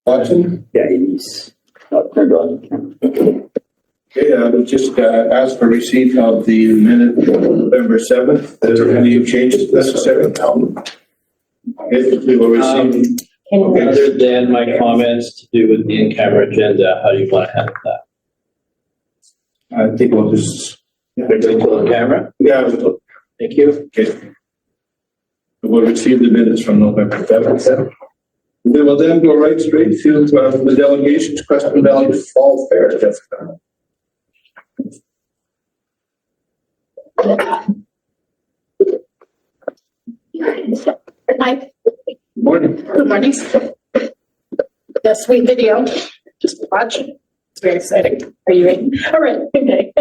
Watson? Yeah, he's not turned on. Okay, I would just ask for receipt of the minute of November 7th. Is there any changes necessary? If we will receive. Other than my comments to do with the in-camera agenda, how do you want to handle that? I think we'll just. We're going to the camera? Yeah, Thank you. okay. We'll receive the minutes from November 7th. We will then go right straight to the delegations, Creston Valley Fall Fair. Jessica. Hi. Morning. Good morning. The sweet video, just watch. It's very exciting. Are you ready? All right. Okay.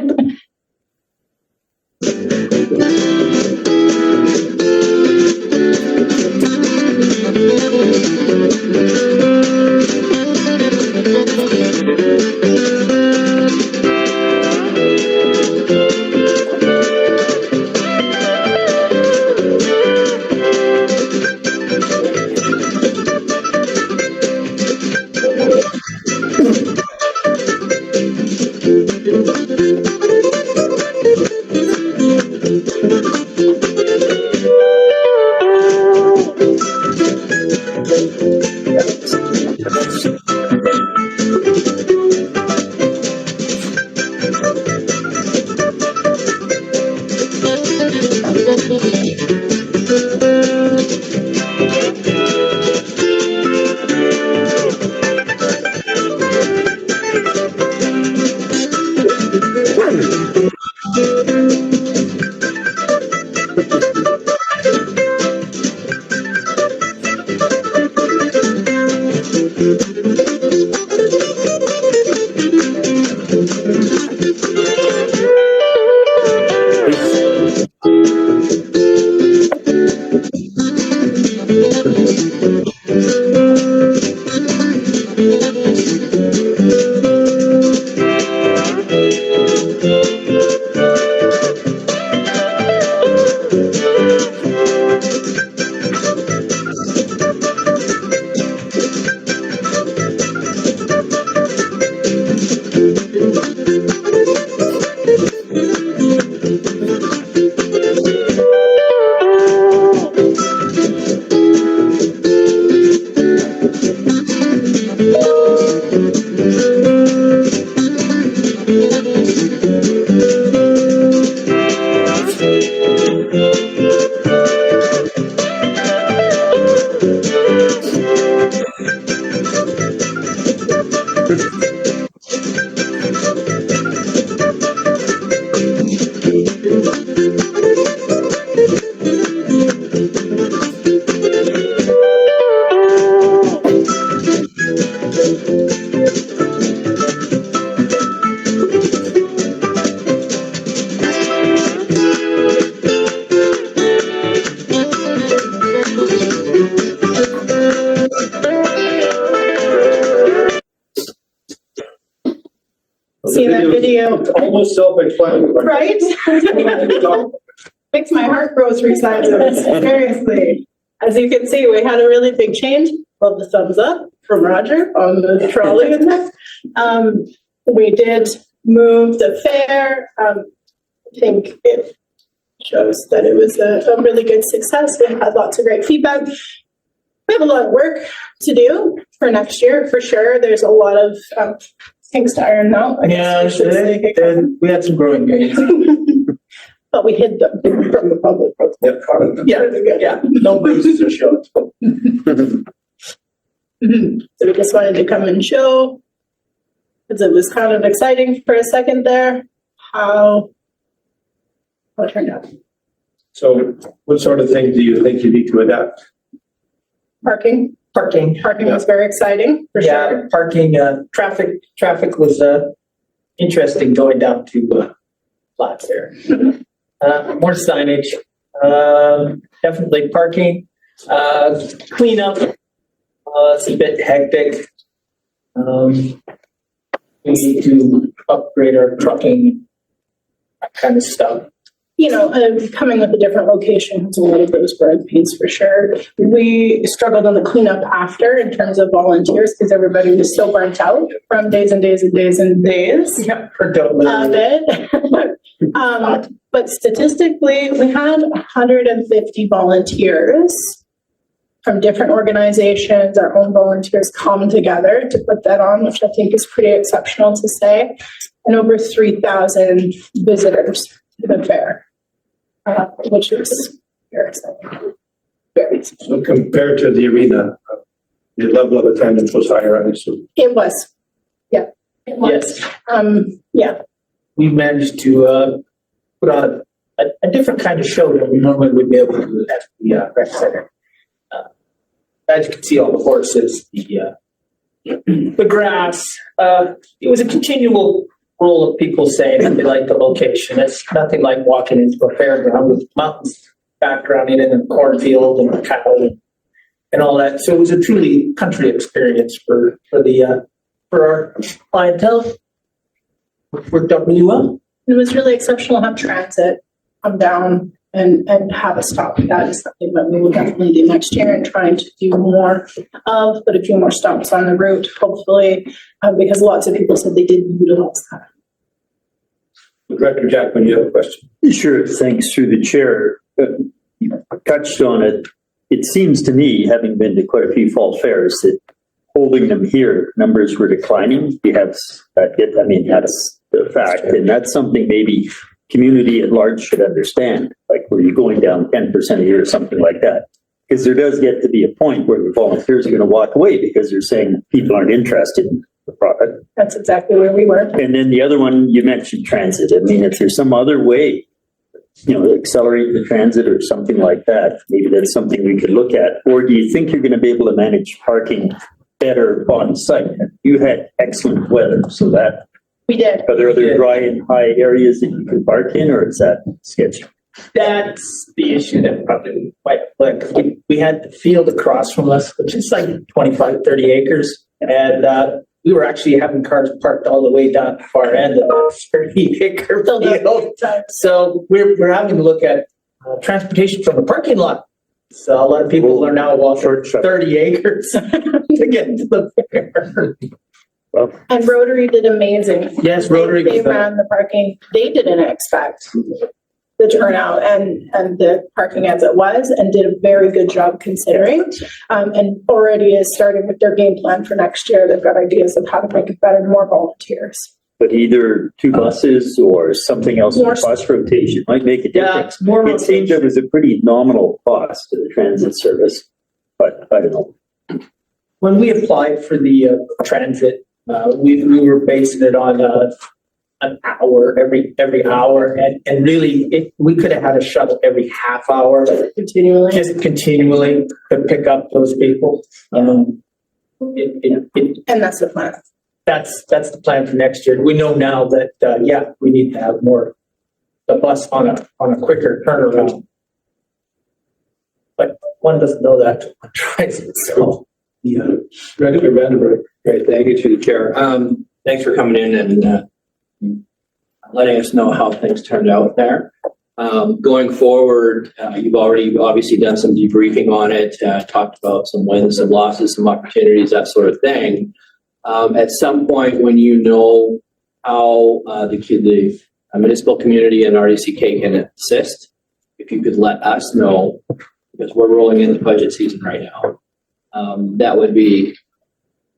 See that video, Almost self-explanatory. right? Makes my heart grow 3 sizes, seriously. As you can see, we had a really big change. Love the thumbs up from Roger on the trolley in there. We did move the fair. I think it shows that it was a really good success. We had lots of great feedback. We have a lot of work to do for next year, for sure. There's a lot of things to iron out. I guess we should say. We had some growing pains. But we hid them from the public. Yeah. No bruises or shots. So we just wanted to come and show, because it was kind of exciting for a second there, how it turned out. So what sort of things do you think you need to adapt? Parking was very exciting, for sure. Parking, traffic was interesting going down to Flats there. More signage, definitely parking, cleanup. It's a bit hectic. We need to upgrade our trucking, that kind of stuff. coming with a different location has a lot of those growing pains for sure. We struggled on the cleanup after in terms of volunteers because everybody was so burnt out from days and days and days and days Yeah, of it. But statistically, we had 150 volunteers from different organizations, our own volunteers come together to put that on, which I think is pretty exceptional to say, and over 3,000 visitors to the fair, which is very exciting. Very exciting. So compared to the arena, the level of attendance was higher, I assume. It was, yeah, it was. Yeah, We managed to put on a different kind of show that we normally would be able to do at the rec center. As you can see, all the horses, the grass. It was a continual roll of people saying that they like the location. It's nothing like walking into a fairground with mountains background in a cornfield and cattle and all that. So it was a truly country experience for our clientele. Worked out really well. it was really exceptional to have transit come down and have a stop. That is something that we will definitely do next year and trying to do more of, but a few more stops on the route, hopefully, because lots of people said they didn't utilize that. Director Jackman, you have a question? Sure, thanks through the chair. You touched on it. It seems to me, having been to quite a few fall fairs, that holding them here, numbers were declining. You have that, I mean, that's the fact, and that's something maybe community at large should understand, like where you're going down 10% a year or something like that. Because there does get to be a point where the volunteers are going to walk away because they're saying people aren't interested in the product. That's exactly where we were. And then the other one, you mentioned transit. I mean, if there's some other way, accelerate the transit or something like that, maybe that's something we could look at. Or do you think you're going to be able to manage parking better on site? You had excellent weather, so that. We did. Are there other dry and high areas that you can park in, or is that sketchy? That's the issue that probably quite like we had the field across from us, which is like 25, 30 acres. And we were actually having cars parked all the way down the far end of that 30-acre field. So we're having to look at transportation from the parking lot. So a lot of people are now walking 30 acres to get to the fair. Well, And Rotary did amazing. Yes, Rotary. They ran the parking. They didn't expect the turnout and the parking as it was, and did a very good job considering. And already is starting with their game plan for next year. They've got ideas of how to make it better, more volunteers. but either two buses or something else in the bus rotation might make a difference. More It seems it was a pretty nominal cost to the transit service, but I don't know. When we applied for the transit, we were basing it on an hour every hour, and really we could have had a shuttle every half hour, Continually. just continually to pick up those people. And that's the plan. That's the plan for next year. We know now that we need to have more the bus on a quicker turnaround. But one doesn't know that until one tries it. So Yeah. Director Vandenberg. Great, thank you to the chair. Thanks for coming in and letting us know how things turned out there. Going forward, you've already obviously done some debriefing on it, talked about some wins, some losses, some opportunities, that sort of thing. At some point when you know how the municipal community and RDCK can assist, if you could let us know, because we're rolling into budget season right now, that would be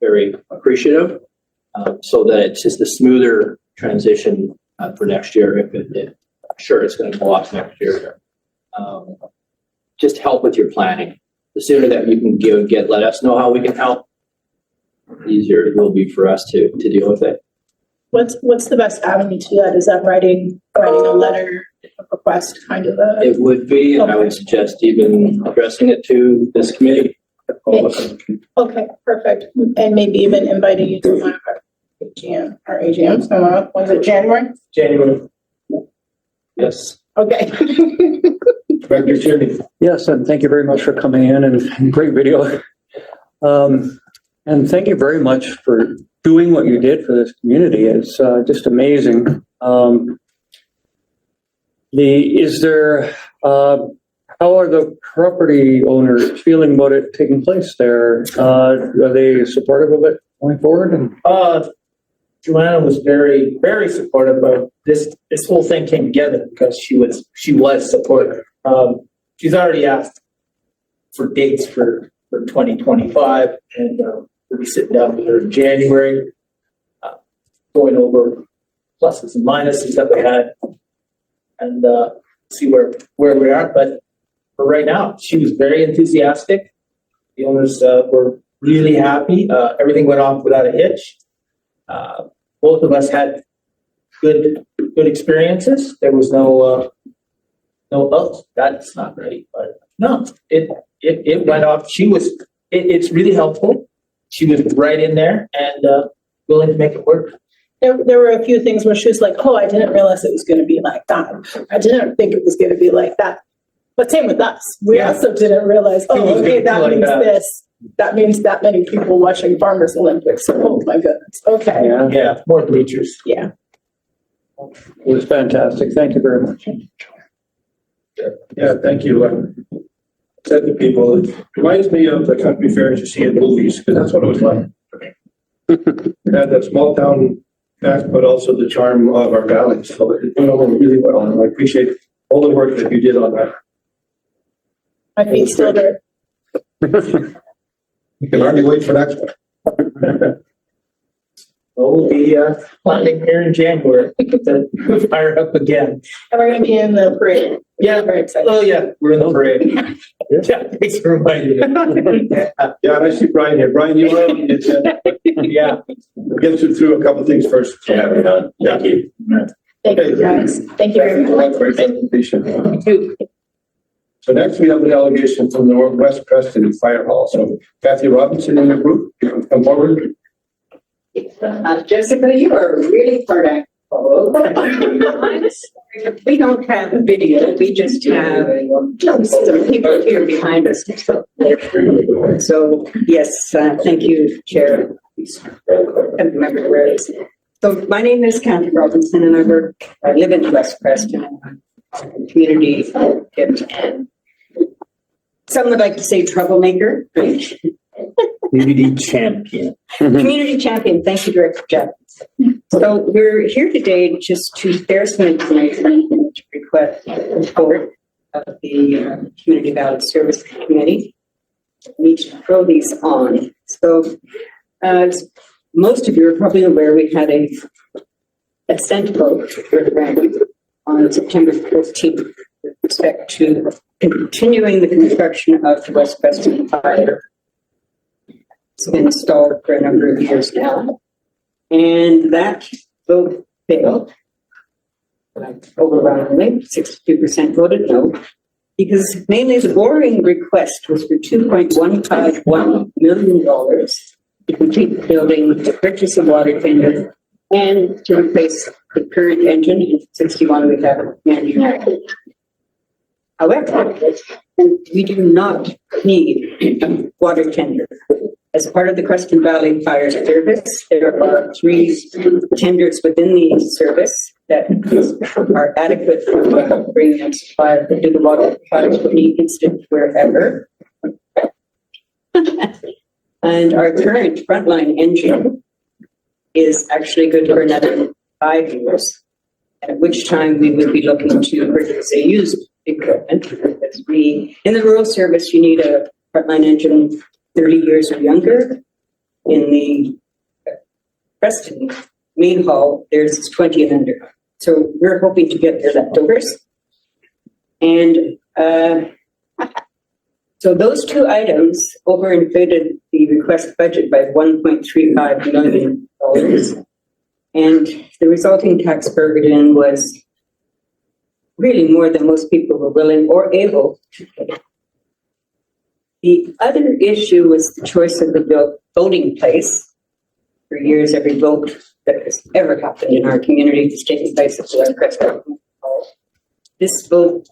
very appreciative, so that it's just a smoother transition for next year. I'm sure it's going to go off next year. Just help with your planning. The sooner that you can let us know how we can help, the easier it will be for us to deal with it. What's the best avenue to that? Is that writing a letter, a request, kind of a? It would be, and I would suggest even addressing it to this committee. Okay, perfect. And maybe even inviting you to one of our AGMs. Was it January? January. Yes. Okay. Director Tierney. Yes, and thank you very much for coming in and great video. And thank you very much for doing what you did for this community. It's just amazing. Is there, how are the property owners feeling about it taking place there? Are they supportive of it going forward? And Joanna was very, very supportive of this. This whole thing came together because she was supportive. She's already asked for dates for 2025, and we'll be sitting down with her in January, going over pluses and minuses that we had, and see where we are. But for right now, she was very enthusiastic. The owners were really happy. Everything went off without a hitch. Both of us had good experiences. There was no, oh, that's not right, but no, it went off. It's really helpful. She was right in there and willing to make it work. There were a few things where she was like, oh, I didn't realize it was going to be like that. I didn't think it was going to be like that. But same with us. We Yeah. also didn't realize, It was oh, okay, gonna that be like means that. this. That means that many people watching Farmers Olympics. Oh my goodness. Okay. Yeah, more bleachers. Yeah. it was fantastic. Thank you very much. Yeah, thank you. Said to people, it reminds me of the country fairs you see in movies, because that's what it was like. It had that small town fact, but also the charm of our valley. So it went over really well, and I appreciate all the work that you did on that. My feet still hurt. You can hardly wait for next one. We'll be planning here in January to fire up again. And we're going to be in the parade. Yeah. Very excited. Oh, yeah, we're in the parade. Yeah, thanks for reminding me. Yeah, and I see Brian here. Brian, you were on the agenda. Yeah. We'll get through a couple things first. Yeah, we're done. Thank you. Thank you, guys. Thank you very much. For your presentation. Thank you. So next we have the delegation from the West Creston Fire Hall. So Kathy Robinson in the group, you can come forward. Jessica, you are really hard at follow. We don't have a video, we just have some people here behind us. So, yes, thank you, Chair. And member Rose. So my name is Kathy Robinson and I live in West Preston. I'm a community advocate and some would like to say troublemaker. Community champion. Community champion, thank you, Director Jeff. So we're here today just to share some information and to request support of the Community Valley Service Committee. We need to throw these on. So as most of you are probably aware, we had a consent vote referendum on September 14th with respect to continuing the construction of the West Preston Fire. It's been installed for a number of years now. And that vote failed. Overwhelmingly, 62% voted no, because mainly the borrowing request was for $2.151 million to complete the building, to purchase a water tender, and to replace the current engine in 61 we have manufactured. However, we do not need a water tender. As part of the Creston Valley Fire Service, there are 3 tenders within the service that are adequate for bringing a supply to the water fires for any instant wherever. And our current frontline engine is actually good for another 5 years, at which time we would be looking to purchase a used equipment, because in the rural service, you need a frontline engine 30 years or younger. In the Creston main hall, there's 20 and under. So we're hoping to get their leftovers. And so those 2 items overinflated the request budget by $1.35 million. And the resulting tax burden was really more than most people were willing or able to pay. The other issue was the choice of the voting place. For years, every vote that has ever happened in our community has taken place at the West Creston Hall. This vote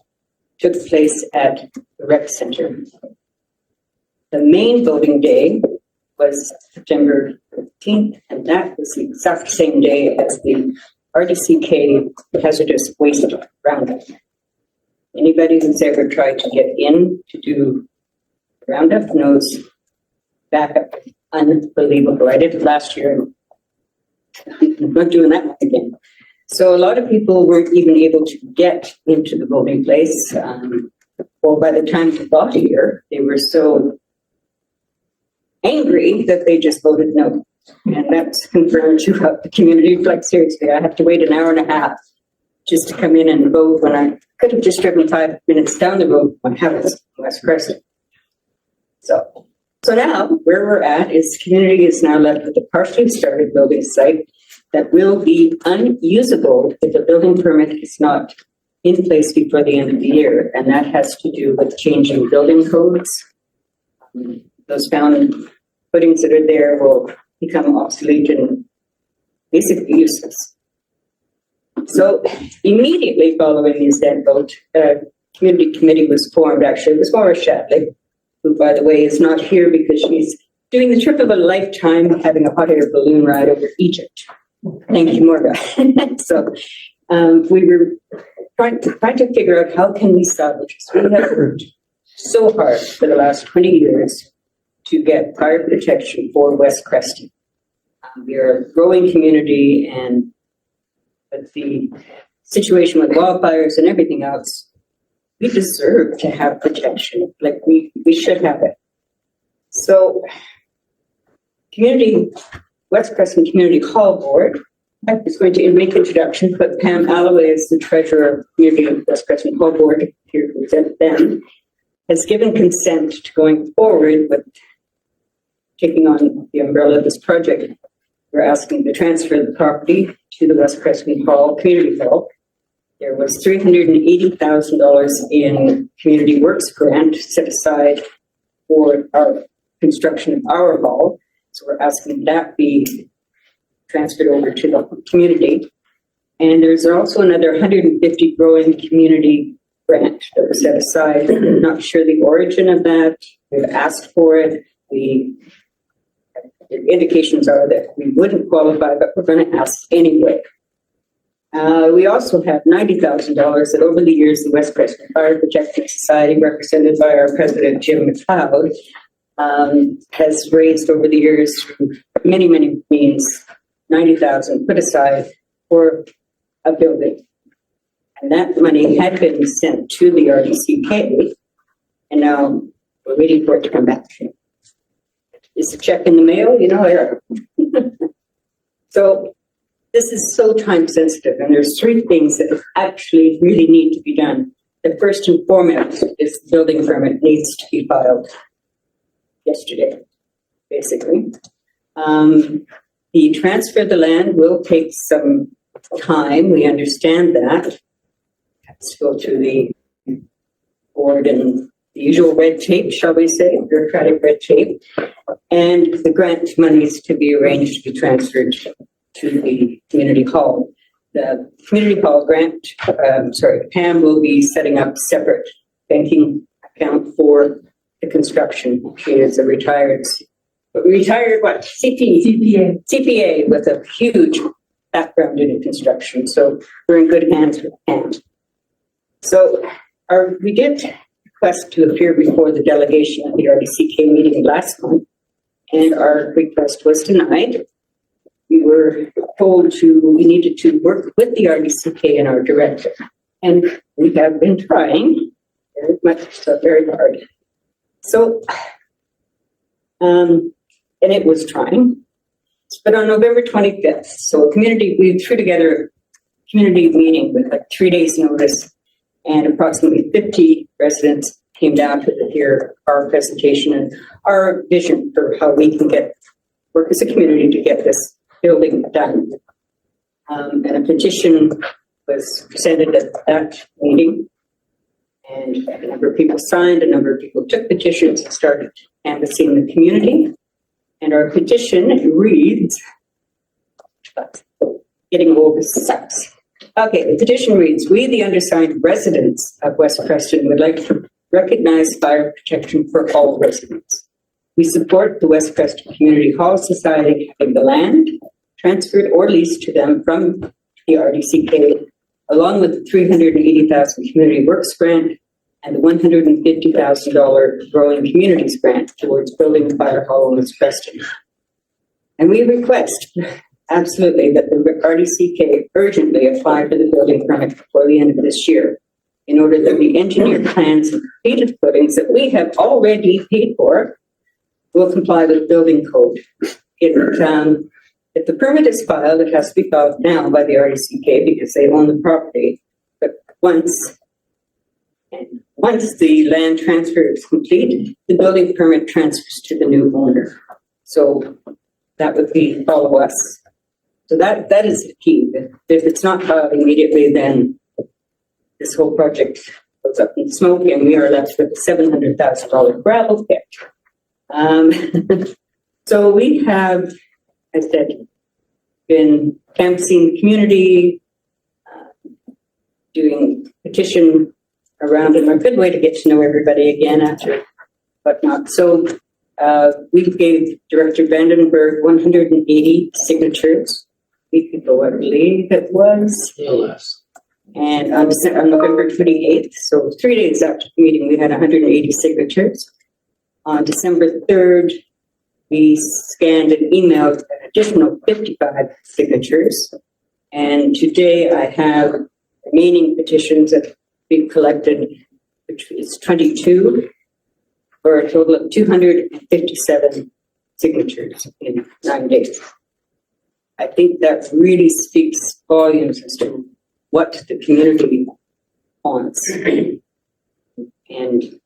took place at the rec center. The main voting day was September 15th, and that was the exact same day as the RDCK hazardous waste roundup. Anybody who's ever tried to get in to do Roundup knows backup is unbelievable. I did it last year. I'm not doing that one again. So a lot of people weren't even able to get into the voting place. Well, by the time they got here, they were so angry that they just voted no. And that's confirmed throughout the community. Like seriously, I have to wait an hour and a half just to come in and vote when I could have just driven 5 minutes down the road from my house in West Creston. So now where we're at is the community is now left with a partially started building site that will be unusable if the building permit is not in place before the end of the year. And that has to do with changing building codes. Those found footings that are there will become obsolete and basically useless. So immediately following the Zen vote, a community committee was formed. Actually, it was Maura Shatley, who, by the way, is not here because she's doing the trip of a lifetime, having a hot air balloon ride over Egypt. Thank you, Morga. So we were trying to figure out how can we salvage this. We have worked so hard for the last 20 years to get fire protection for West Creston. We are a growing community, and with the situation with wildfires and everything else, we deserve to have protection. Like we should have it. So, West Creston Community Hall Board is going to make introduction, but Pam Alloway is the treasurer of Community West Creston Hall Board here to represent them, has given consent to going forward with taking on the umbrella of this project. We're asking to transfer the property to the West Creston Hall Community Hall. There was $380,000 in community works grant set aside for our construction of our hall. So we're asking that be transferred over to the community. And there's also another 150 growing community grant that was set aside. I'm not sure the origin of that. We've asked for it. The indications are that we wouldn't qualify, but we're going to ask anyway. We also have $90,000 that over the years, the West Creston Fire Protection Society, represented by our president, Jim McLeod, has raised over the years through many, many means, 90,000 put aside for a building. And that money had been sent to the RDCK, and now we're waiting for it to come back. Is the check in the mail? You know, so this is so time sensitive, and there's 3 things that actually really need to be done. The first and foremost is the building permit needs to be filed yesterday, basically. The transfer of the land will take some time. We understand that. Let's go through the board and the usual red tape, shall we say, bureaucratic red tape, and the grant monies to be arranged to be transferred to the community hall. The community hall grant, Pam will be setting up separate banking account for the construction. She is a retired what? CPA with a huge background in construction. So we're in good hands with Pam. So we did request to appear before the delegation at the RDCK meeting last month, and our request was denied. We were told we needed to work with the RDCK and our director, and we have been trying very much, so very hard. So, and it was trying, but on November 25th, so we threw together a community meeting with like 3 days notice, and approximately 50 residents came down to hear our presentation and our vision for how we can work as a community to get this building done. And a petition was presented at that meeting, and a number of people signed, a number of people took petitions and started canvassing the community. And our petition reads, getting old sucks. Okay, the petition reads, we, the undersigned residents of West Creston, would like to recognize fire protection for all residents. We support the West Creston Community Hall Society having the land transferred or leased to them from the RDCK along with the $380,000 community works grant and the $150,000 growing communities grant towards building the fire hall in Creston. And we request absolutely that the RDCK urgently apply for the building permit before the end of this year in order that the engineered plans and completed footings that we have already paid for will comply with building code. If the permit is filed, it has to be filed now by the RDCK because they own the property. But once the land transfer is complete, the building permit transfers to the new owner. So that would be follow us. So that is the key. If it's not filed immediately, then this whole project goes up in smoke and we are left with a $700,000 gravel pit. So we have, as I said, been canvassing the community, doing petition around, and a good way to get to know everybody again after whatnot. So we gave Director Vandenberg 180 signatures. We could go, I believe it was. Yes. And on November 28th, so 3 days after the meeting, we had 180 signatures. On December 3rd, we scanned and emailed an additional 55 signatures. And today I have remaining petitions that we've collected, which is 22, for a total of 257 signatures in 9 days. I think that really speaks volumes as to what the community wants. And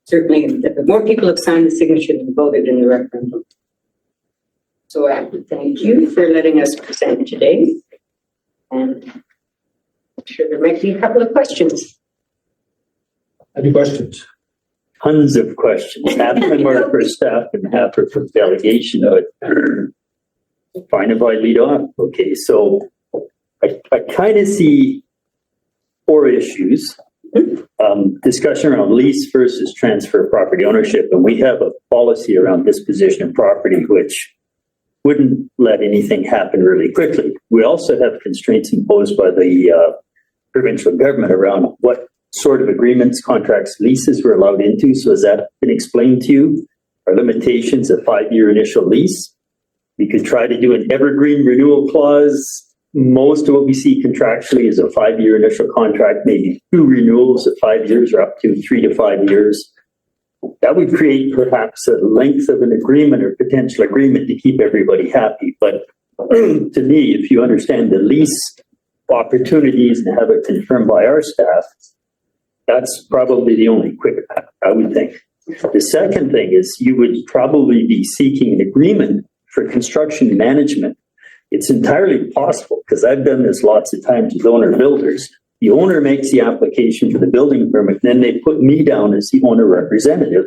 certainly, the more people have signed the signature than voted in the referendum. So I thank you for letting us present today. And I'm sure there might be a couple of questions. Any questions? Tons of questions. Half of them are for staff and half are for delegation. Fine if I lead off. Okay, so I kind of see 4 issues. Discussion around lease versus transfer of property ownership. And we have a policy around disposition of property, which wouldn't let anything happen really quickly. We also have constraints imposed by the provincial government around what sort of agreements, contracts, leases we're allowed into. So has that been explained to you? Our limitations, a 5-year initial lease. We could try to do an evergreen renewal clause. Most of what we see contractually is a 5-year initial contract, maybe 2 renewals at 5 years or up to 3 to 5 years. That would create perhaps a length of an agreement or potential agreement to keep everybody happy. But to me, if you understand the lease opportunities and have it confirmed by our staff, that's probably the only quick path, I would think. The second thing is you would probably be seeking an agreement for construction management. It's entirely possible, because I've done this lots of times with owner builders. The owner makes the application for the building permit, and then they put me down as the owner representative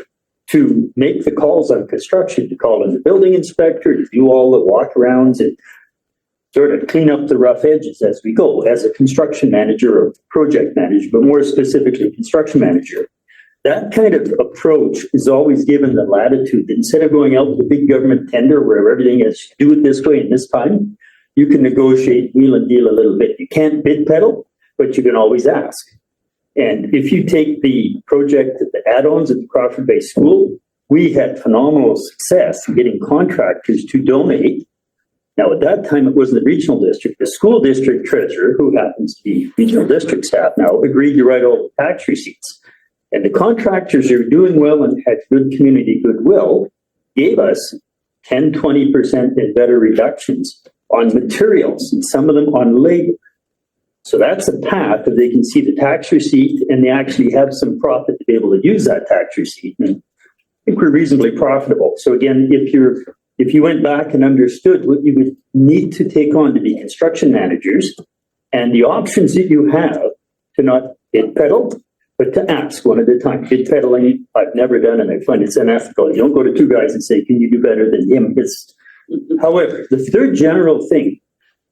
to make the calls on construction, to call in the building inspector, to do all the walkarounds and sort of clean up the rough edges as we go, as a construction manager or project manager, but more specifically construction manager. That kind of approach is always given the latitude. Instead of going out with a big government tender where everything is do it this way and this time, you can negotiate, wheel and deal a little bit. You can't bid pedal, but you can always ask. And if you take the project at the add-ons at the Crawford Bay School, we had phenomenal success in getting contractors to donate. Now, at that time, it wasn't the regional district. The school district treasurer, who happens to be regional district staff now, agreed to write all the tax receipts. And the contractors who were doing well and had good community goodwill gave us 10, 20% and better reductions on materials, and some of them on labor. So that's a path that they can see the tax receipt and they actually have some profit to be able to use that tax receipt. And I think we're reasonably profitable. So again, if you went back and understood what you would need to take on to be construction managers and the options that you have to not bid pedal, but to ask one at a time. Bid peddling, I've never done, and I find it's unethical. You don't go to 2 guys and say, can you do better than him? However, the third general thing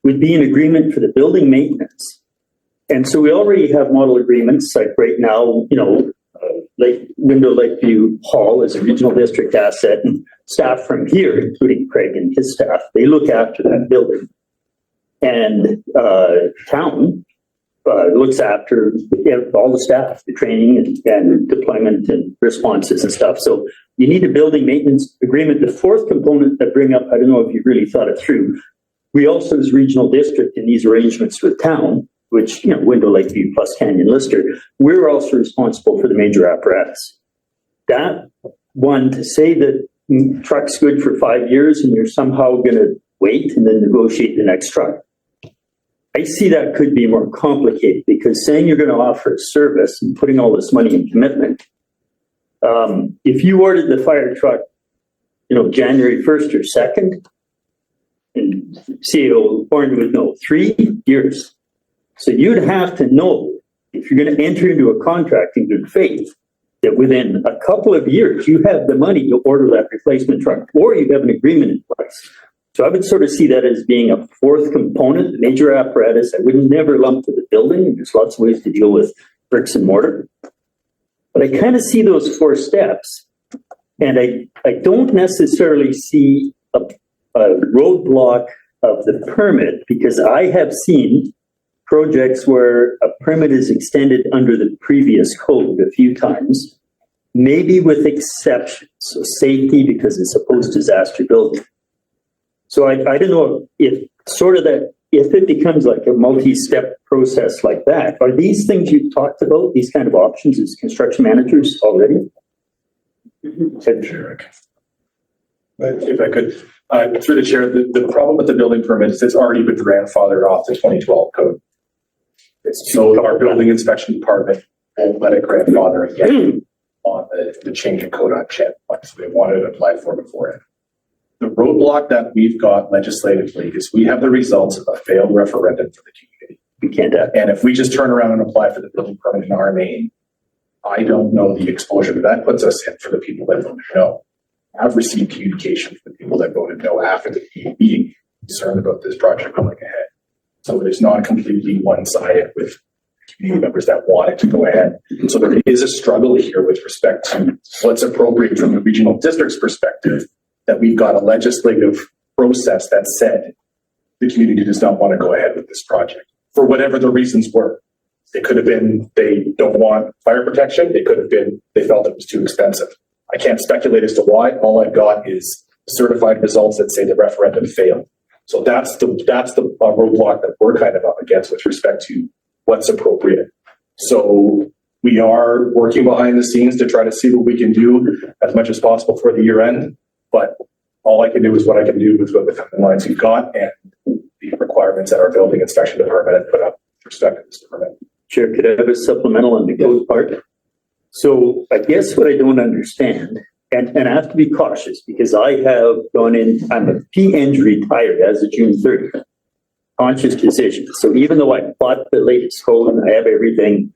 would be an agreement for the building maintenance. And so we already have model agreements, like right now, Lakeview Hall is a regional district asset, and staff from here, including Craig and his staff, they look after that building. And town looks after all the staff, the training and deployment and responses and stuff. So you need a building maintenance agreement. The fourth component that bring up, I don't know if you really thought it through. We also, as regional district in these arrangements with town, which, Window Lakeview plus Canyon Lister, we're also responsible for the major apparatus. That one, to say that truck's good for 5 years and you're somehow going to wait and then negotiate the next truck. I see that could be more complicated because saying you're going to offer a service and putting all this money in commitment, if you ordered the fire truck, January 1st or 2nd, and CEO Horn would know 3 years. So you'd have to know if you're going to enter into a contract in good faith that within a couple of years you have the money to order that replacement truck or you have an agreement in place. So I would sort of see that as being a fourth component, the major apparatus. I would never lump to the building. There's lots of ways to deal with bricks and mortar. But I kind of see those 4 steps. And I don't necessarily see a roadblock of the permit because I have seen projects where a permit is extended under the previous code a few times, maybe with exceptions. So safety because it's a post-disaster building. So I don't know if it becomes like a multi-step process like that, are these things you've talked about, these kind of options as construction managers already? Sure. If I could, through the chair, the problem with the building permit is it's already been grandfathered off the 2012 code. So our building inspection department won't let it grandfather again on the change in code on CHED. So they wanted to apply for beforehand. The roadblock that we've got legislatively is we have the results of a failed referendum for the community. We can't have. And if we just turn around and apply for the building permit in our name, I don't know the exposure that puts us in for the people that voted no. I've received communication from the people that voted no after the being concerned about this project going ahead. So it is not completely one-sided with community members that wanted to go ahead. So there is a struggle here with respect to what's appropriate from the regional district's perspective, that we've got a legislative process that said the community does not want to go ahead with this project for whatever the reasons were. It could have been they don't want fire protection. It could have been they felt it was too expensive. I can't speculate as to why. All I've got is certified results that say the referendum failed. So that's the roadblock that we're kind of up against with respect to what's appropriate. So we are working behind the scenes to try to see what we can do as much as possible for the year end. But all I can do is what I can do with what the timelines we've got and the requirements that our building inspection department has put up with respect to this permit. Chair, could I have a supplemental on the code part? So I guess what I don't understand, and I have to be cautious because I have gone in, I'm a PN retired as of June 30th. Conscious decision. So even though I bought the latest code and I have everything,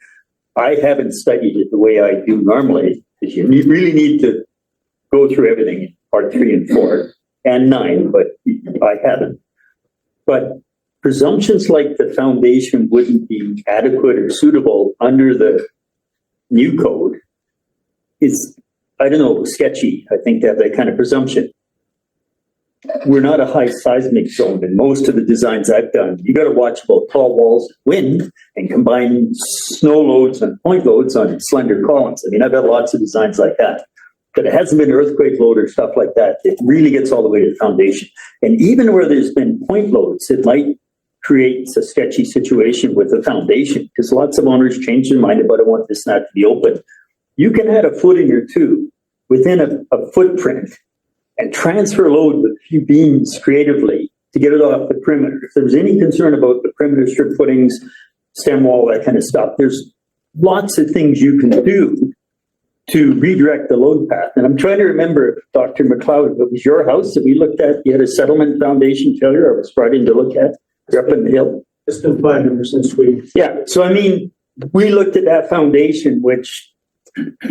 I haven't studied it the way I do normally because you really need to go through everything. Part 3 and 4 and 9, but I haven't. But presumptions like the foundation wouldn't be adequate or suitable under the new code is, I don't know, sketchy. I think to have that kind of presumption. We're not a high seismic zone in most of the designs I've done. You got to watch about tall walls, wind, and combine snow loads and point loads on slender columns. I mean, I've had lots of designs like that. But it hasn't been earthquake load or stuff like that. It really gets all the way to the foundation. And even where there's been point loads, it might create a sketchy situation with the foundation because lots of owners change their mind about I want this not to be open. You can add a footing or two within a footprint and transfer load with a few beams creatively to get it off the perimeter. If there's any concern about the perimeter strip footings, stem wall, that kind of stuff, there's lots of things you can do to redirect the load path. And I'm trying to remember, Dr. McLeod, it was your house that we looked at. You had a settlement foundation failure I was brought in to look at. You're up in the hill. It's been fine ever since we. Yeah. So, I mean, we looked at that foundation, which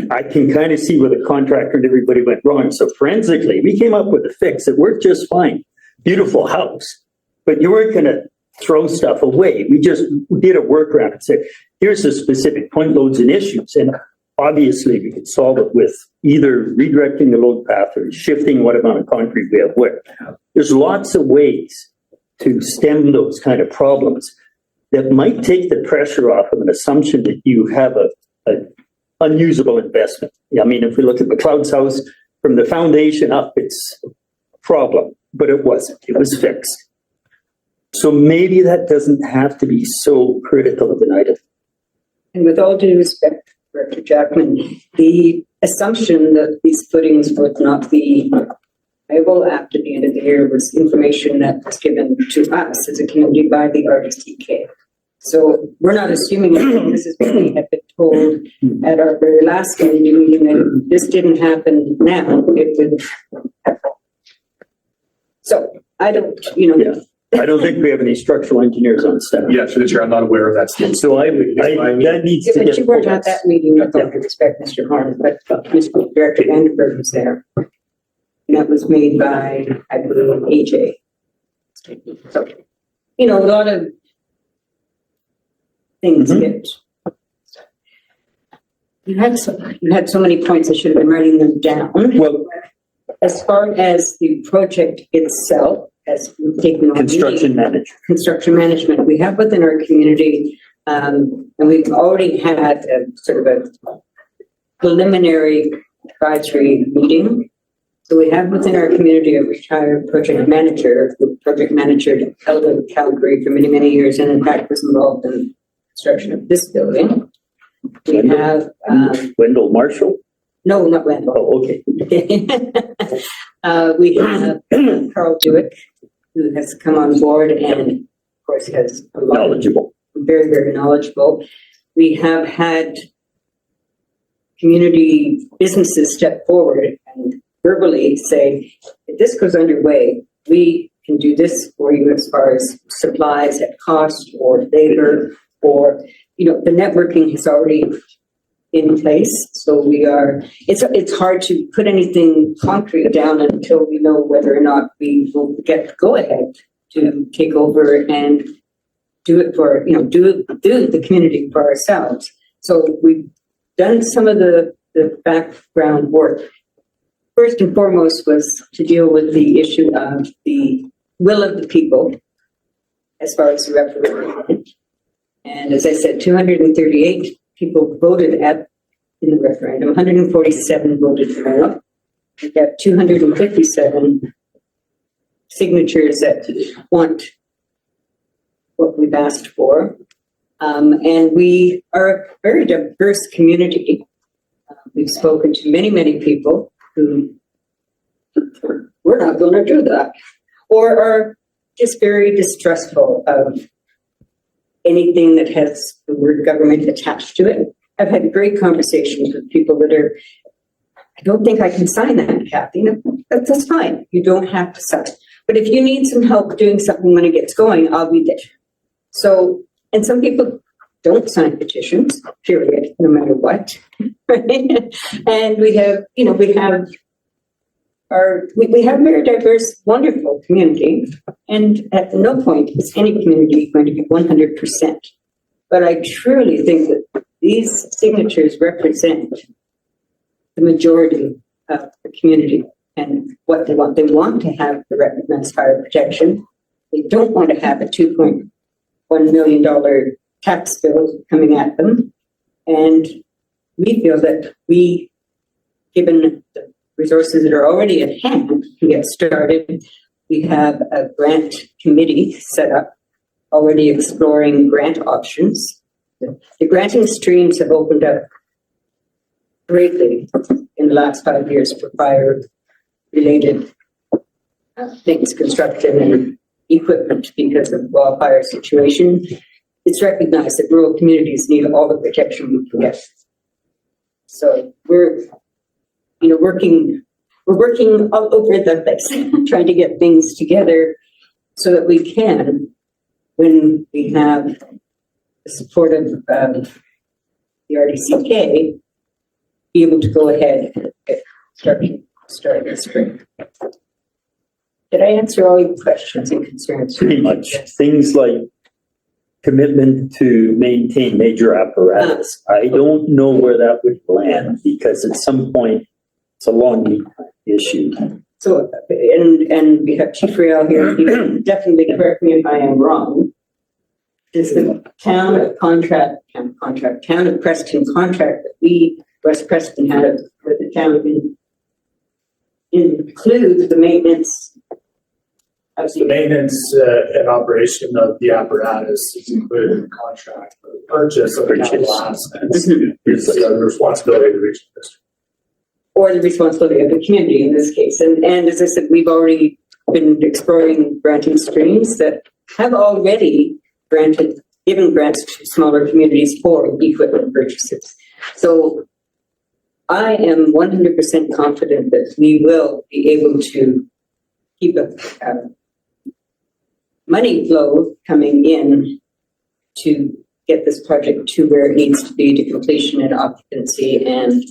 I can kind of see where the contractor and everybody went wrong. So forensically, we came up with a fix that worked just fine. Beautiful house. But you weren't going to throw stuff away. We just did a workaround and said, here's the specific point loads and issues. And obviously, we could solve it with either redirecting the load path or shifting what amount of concrete we have where. There's lots of ways to stem those kind of problems. that might take the pressure off of an assumption that you have a unusable investment. I mean, if we look at McLeod's house, from the foundation up, it's a problem, but it wasn't. It was fixed. So maybe that doesn't have to be so critical of an item. And with all due respect, Director Jackman, the assumption that these footings would not be viable after the end of the year was information that was given to us as a community by the RDCK. So we're not assuming anything. This is what we have been told at our very last community meeting, that this didn't happen now, it would happen. So I don't, Yeah. I don't think we have any structural engineers on staff. Yeah, through the chair, I'm not aware of that. Steve. So that needs to but get. you weren't at that meeting, with all due respect, Mr. Harmon, but Mr. Director Vandenberg was there. And that was made by, I believe, AJ. So, a lot of things get. You had so many points, I should have been writing them down. Well, As far as the project itself, as we've taken on construction manager. construction management, we have within our community, and we've already had a sort of a preliminary advisory meeting. So we have within our community a retired project manager who held in Calgary for many, many years, and in fact was involved in construction of this building. We have, Wendell Marshall? no, not Randall. Oh, okay. We have Carl Dewick, who has come on board and of course has a lot of Knowledgeable. very, very knowledgeable. We have had community businesses step forward and verbally say, if this goes underway, we can do this for you as far as supplies at cost or labor, or, the networking has already in place. So it's hard to put anything concrete down until we know whether or not we will get go ahead to take over and do it for, do the community for ourselves. So we've done some of the background work. First and foremost was to deal with the issue of the will of the people as far as the referendum. And as I said, 238 people voted in the referendum, 147 voted no. We have 257 signatures that want what we've asked for. And we are a very diverse community. We've spoken to many, many people who we're not going to do that, or are just very distrustful of anything that has the word government attached to it. I've had great conversations with people that are, I don't think I can sign that, Kathy. That's fine. You don't have to sign. But if you need some help doing something when it gets going, I'll be there. So, and some people don't sign petitions, period, no matter what. Right? And we have a very diverse, wonderful community. And at no point is any community going to be 100%. But I truly think that these signatures represent the majority of the community and what they want. They want to have the recognized fire protection. They don't want to have a $2.1 million tax bill coming at them. And we feel that we, given the resources that are already at hand, can get started. We have a grant committee set up, already exploring grant options. The granting streams have opened up greatly in the last 5 years for fire-related things, construction and equipment because of the wildfire situation. It's recognized that rural communities need all the protection we can get. So we're working all over the place, trying to get things together so that we can, when we have the support of the RDCK, be able to go ahead and get starting this spring. Did I answer all your questions and concerns? Pretty much. Things like commitment to maintain major apparatus. I don't know where that would land because at some point it's a long lead time issue. So, and we have Chief Real here. He can definitely correct me if I am wrong. does the town of town of Creston contract that we, West Creston had with the town include the maintenance of The maintenance and operation of the apparatus is included in the contract. For the purchase of the capital assets is the responsibility of the regional district. or the responsibility of the community in this case. And as I said, we've already been exploring granting streams that have already given grants to smaller communities for equipment purchases. So I am 100% confident that we will be able to keep a money flow coming in to get this project to where it needs to be to completion and occupancy and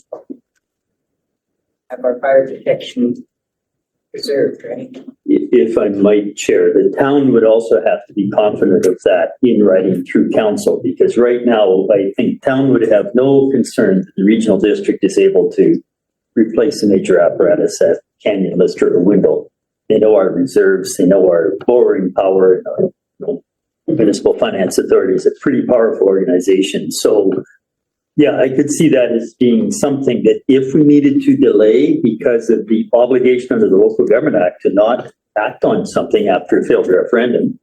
have our fire protection preserved, right? If I might, Chair, the town would also have to be confident of that in writing through council, because right now, I think town would have no concern that the regional district is able to replace a major apparatus at Canyon, Lister, or Windle. They know our reserves, they know our borrowing power, and our municipal finance authority is a pretty powerful organization. So yeah, I could see that as being something that if we needed to delay because of the obligation under the Local Government Act to not act on something after a failed referendum,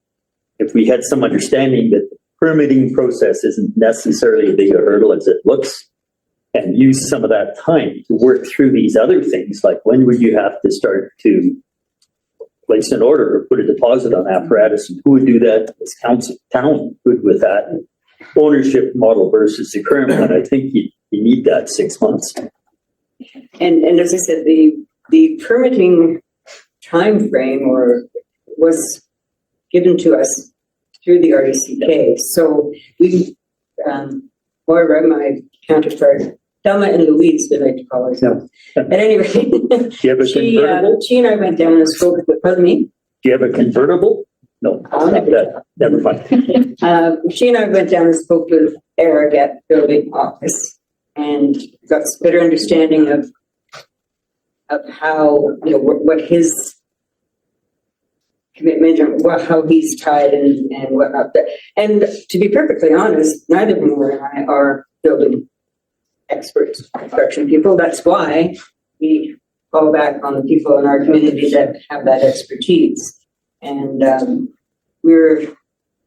if we had some understanding that the permitting process isn't necessarily as big a hurdle as it looks, and use some of that time to work through these other things, like when would you have to start to place an order or put a deposit on apparatus, and who would do that? Is council, town good with that ownership model versus the current one? I think you need that 6 months. And as I said, the permitting time frame was given to us through the RDCK. So we, Moira, my counterpart, Thelma and Louise, we like to call ourselves. At any rate, Do you have a convertible? she and I went down and spoke with, pardon me? Do you have a convertible? No, I'll not that. Never mind. She and I went down and spoke with Eric at building office and got a better understanding of how, what his commitment or how he's tied and whatnot. And to be perfectly honest, neither Moore and I are building experts, construction people. That's why we fall back on the people in our community that have that expertise. And we're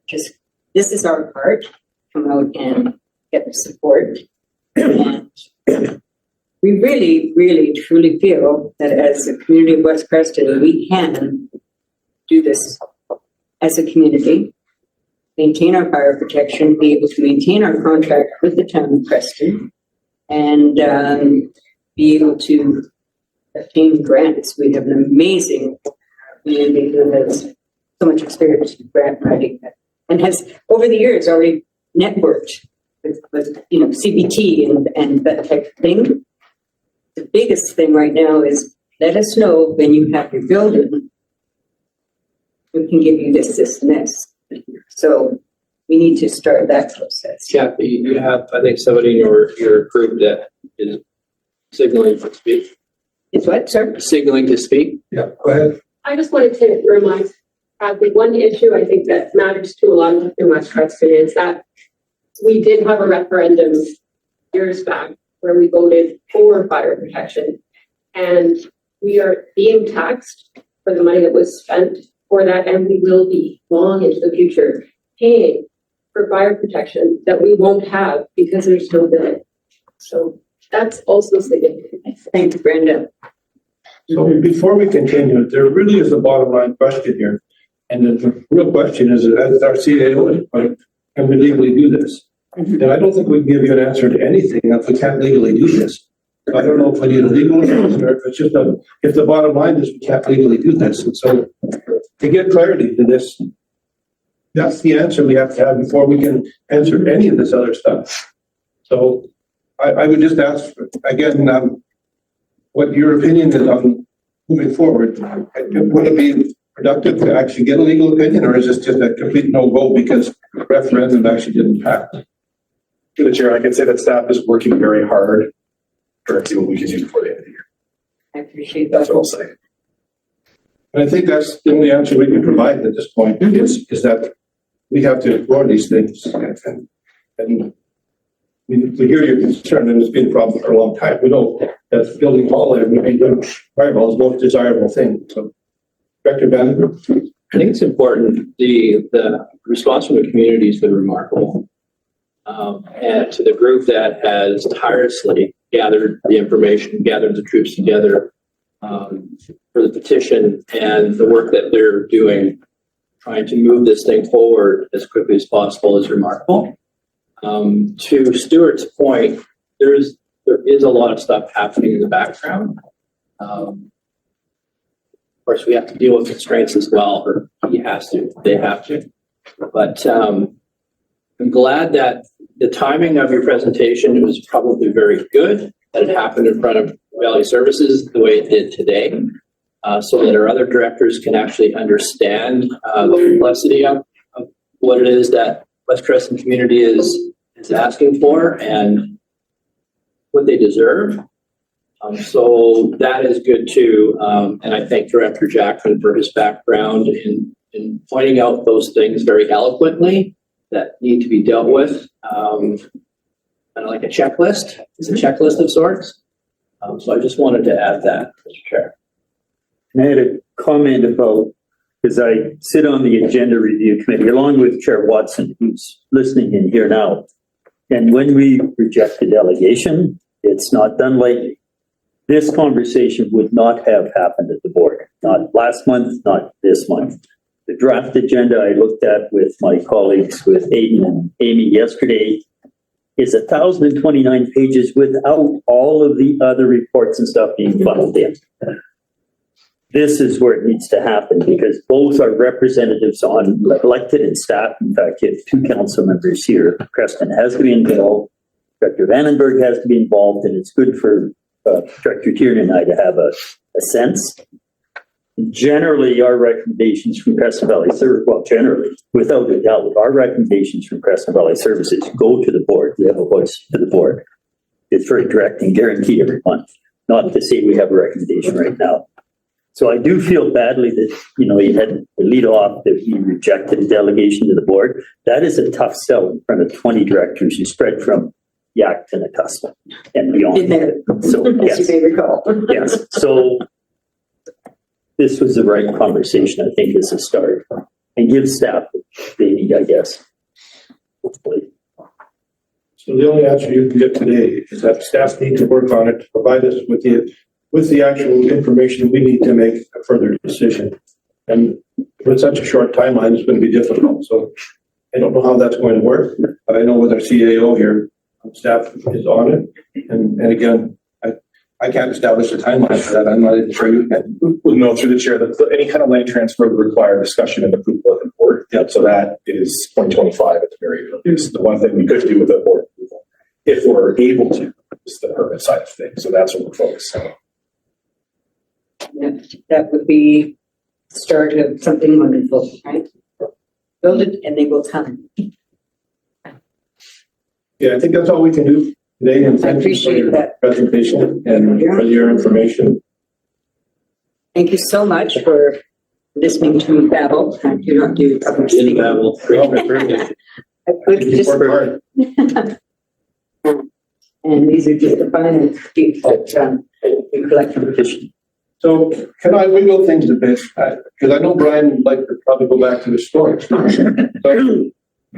just, this is our part, come out and get the support. And we really, really, truly feel that as a community of West Creston, we can do this as a community, maintain our fire protection, be able to maintain our contract with the town of Creston, and be able to obtain grants. We have an amazing community who has so much experience in grant writing and has over the years already networked with CBT and that type of thing. The biggest thing right now is let us know when you have your building. We can give you this, and this. So we need to start that process. Kathy, you have, I think, somebody in your group that is signaling to speak. It's what, sir? Signaling to speak. Yeah, go ahead. I just wanted to remind the one issue I think that matters to a lot of people in West Creston is that we did have a referendum years back where we voted for fire protection, and we are being taxed for the money that was spent for that, and we will be long into the future paying for fire protection that we won't have because there's no billing. So that's also significant. Thank you, Brenda. So before we continue, there really is a bottom line question here. And the real question is, as our CAO, can we legally do this? And I don't think we can give you an answer to anything if we can't legally do this. I don't know if we need a legal answer, or if it's just if the bottom line is we can't legally do this. And so to get clarity to this, that's the answer we have to have before we can answer any of this other stuff. So I would just ask, again, what your opinion is on moving forward. Would it be productive to actually get a legal opinion, or is this just a complete no-go because the referendum actually didn't pass? To the chair, I can say that staff is working very hard to see what we can do before the end of the year. I appreciate That's that. what I'll say. And I think that's the only answer we can provide at this point is that we have to explore these things. And we hear your concern, and it's been a problem for a long time. We know that building hall there, maybe the firewall is the most desirable thing. So, Director Vandenberg? I think it's important. The response from the community has been remarkable. And to the group that has tirelessly gathered the information, gathered the troops together for the petition and the work that they're doing, trying to move this thing forward as quickly as possible is remarkable. To Stuart's point, there is a lot of stuff happening in the background. Of course, we have to deal with constraints as well, or he has to, they have to. But I'm glad that the timing of your presentation was probably very good, that it happened in front of Valley Services the way it did today, so that our other directors can actually understand the complexity of what it is that West Creston community is asking for and what they deserve. So that is good too. And I thank Director Jackman for his background in pointing out those things very eloquently that need to be dealt with. Kind of like a checklist. It's a checklist of sorts. So I just wanted to add that, Mr. Chair. And I had a comment about, because I sit on the agenda review committee along with Chair Watson, who's listening in here now. And when we reject the delegation, it's not done lightly. This conversation would not have happened at the board, not last month, not this month. The draft agenda I looked at with my colleagues, with Aiden and Amy yesterday, is 1,029 pages without all of the other reports and stuff being funneled in. This is where it needs to happen because both are representatives on elected and staff. In fact, you have two council members here. Creston has to be involved. Director Vandenberg has to be involved, and it's good for Director Tiernan and I to have a sense. Generally, our recommendations from Creston Valley Services, well, generally, without a doubt, our recommendations from Creston Valley Services go to the board. We have a voice to the board. It's very direct and guaranteed every month. Not to say we have a recommendation right now. So I do feel badly that, you had to lead off that we rejected a delegation to the board. That is a tough sell in front of 20 directors who spread from Yacht to Augusta and beyond. In there, So, as you may recall. yes. So this was the right conversation, I think, as a start. And give staff what they need, I guess. Hopefully. So the only answer you can get today is that staff need to work on it, to provide us with the actual information we need to make a further decision. And with such a short timeline, it's going to be difficult. So I don't know how that's going to work, but I know with our CAO here, staff is on it. And again, I can't establish a timeline for that. I'm not even sure you can. We'll know through the chair that any kind of land transfer would require discussion and approval of the board. Yep. So that is 2025 at the very earliest. The one thing we could do with the board approval, if we're able to, is the permit side of things. So that's what we're focused on. That would be the start of something wonderful, right? Build it and they will come. Yeah, I think that's all we can do today. And thank you for your presentation and for your information. Thank you so much for listening to me babble. I do not do public In speaking. Babel. I could just, and these are just the final speech that we collectively. So can I wiggle things a bit? Because I know Brian would like to probably go back to the story. So I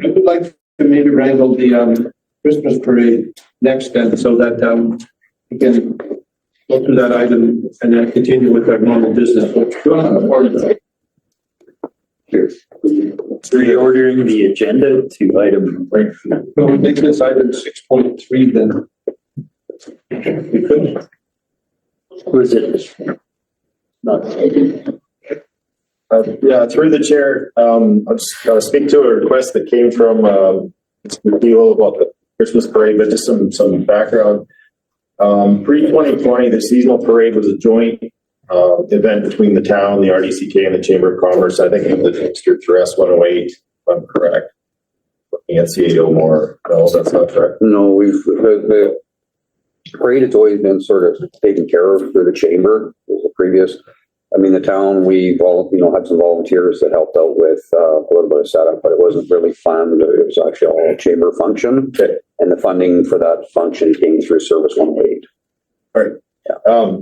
would like to maybe wrangle the Christmas parade next then so that we can go through that item and then continue with our normal business. Reordering the agenda to item. Well, we make this item 6.3 then. Was it? Not. Yeah, through the chair, I'll just speak to a request that came from Mr. Deal about the Christmas parade, but just some background. Pre-2020, the seasonal parade was a joint event between the town, the RDCK, and the Chamber of Commerce. I think it was registered through S108, if I'm correct. Looking at CAO more. No, that's not correct. No, the parade has always been sort of taken care of through the chamber. Was the previous. I mean, the town, we all, had some volunteers that helped out with a little bit of setup, but it wasn't really planned. It was actually all chamber function. And the funding for that function came through Service 108.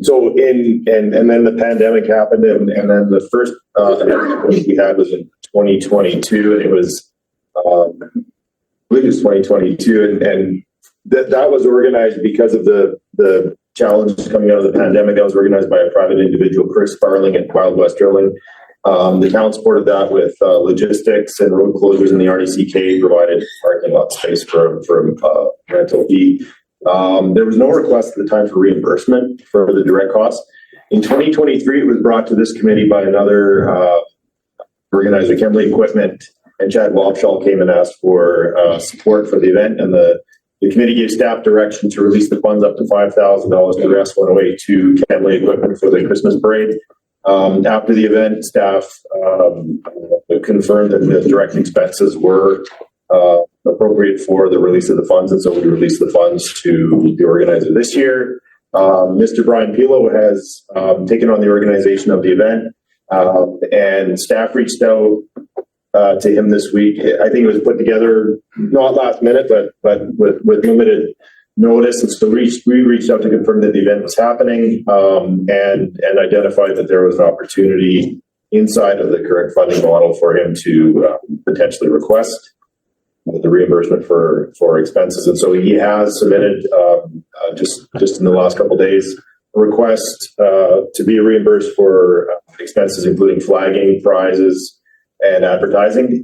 So and then the pandemic happened and then the first event we had was in 2022 and it was, I believe it was 2022 and that was organized because of the challenges coming out of the pandemic. That was organized by a private individual, Chris Farling at Wild West Drilling. The town supported that with logistics and road closures, and the RDCK provided parking lot space for rental fee. There was no request at the time for reimbursement for the direct costs. In 2023, it was brought to this committee by another organizer, Kimberly Equipment, and Chad Walpshaw came and asked for support for the event, and the committee gave staff direction to release the funds up to $5,000 to S108 to Kimberly Equipment for the Christmas parade. After the event, staff confirmed that the direct expenses were appropriate for the release of the funds, and so we released the funds to the organizer this year. Mr. Brian Pilo has taken on the organization of the event, and staff reached out to him this week. I think it was put together not last minute, but with limited notice, and so we reached out to confirm that the event was happening, and identified that there was an opportunity inside of the current funding model for him to potentially request the reimbursement for expenses. And so he has submitted just in the last couple of days a request to be reimbursed for expenses including flagging, prizes, and advertising.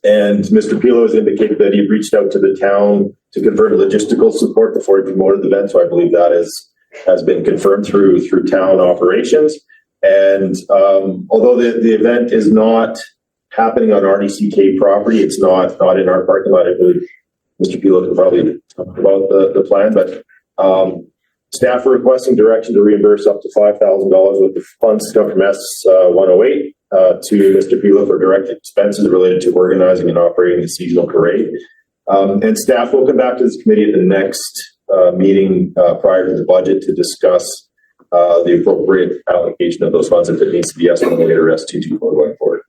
And Mr. Pilo has indicated that he reached out to the town to confirm logistical support before he promoted the event. So I believe that has been confirmed through town operations. And although the event is not happening on RDCK property, it's not in our parking lot. I believe Mr. Pilo can probably talk about the plan, but staff are requesting direction to reimburse up to $5,000 with the funds come from S108 to Mr. Pilo for direct expenses related to organizing and operating the seasonal parade. And staff will come back to this committee at the next meeting prior to the budget to discuss the appropriate allocation of those funds if it needs to be S108 or S224 going forward.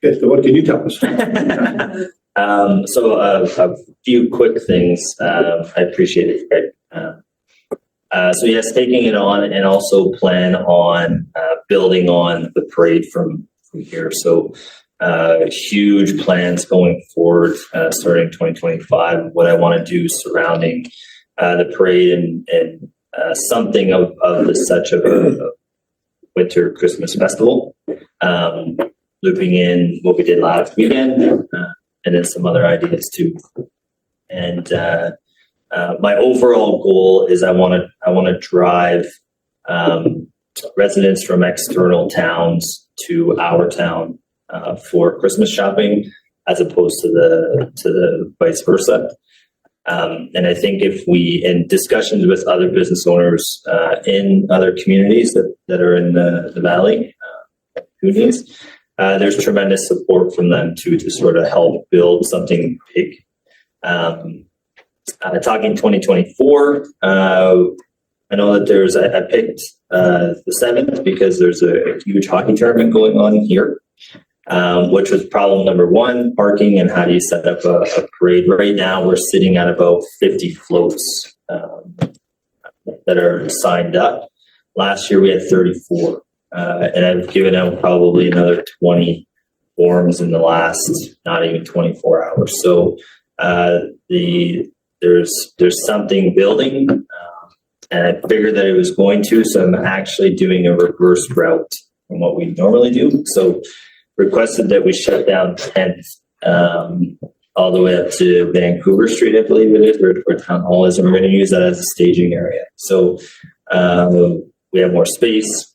Okay, so what can you tell us? So a few quick things. I appreciate it, Greg. So yes, taking it on and also plan on building on the parade from here. So huge plans going forward, starting 2025. What I want to do surrounding the parade and something of such of a winter Christmas festival. Looping in what we did last weekend, and then some other ideas too. And my overall goal is I want to drive residents from external towns to our town for Christmas shopping, as opposed to the vice versa. And I think if we, in discussions with other business owners in other communities that are in the valley, communities. There's tremendous support from them too to sort of help build something big. Talking 2024, I know that I picked the 7th because there's a huge hockey tournament going on here, which was problem number 1, parking and how do you set up a parade. Right now we're sitting at about 50 floats that are signed up. Last year we had 34. And I've given out probably another 20 forms in the last not even 24 hours. So there's something building, and I figured that it was going to. So I'm actually doing a reverse route from what we normally do. So requested that we shut down 10th all the way up to Vancouver Street, I believe it is, where Town Hall is, and we're going to use that as a staging area. So we have more space.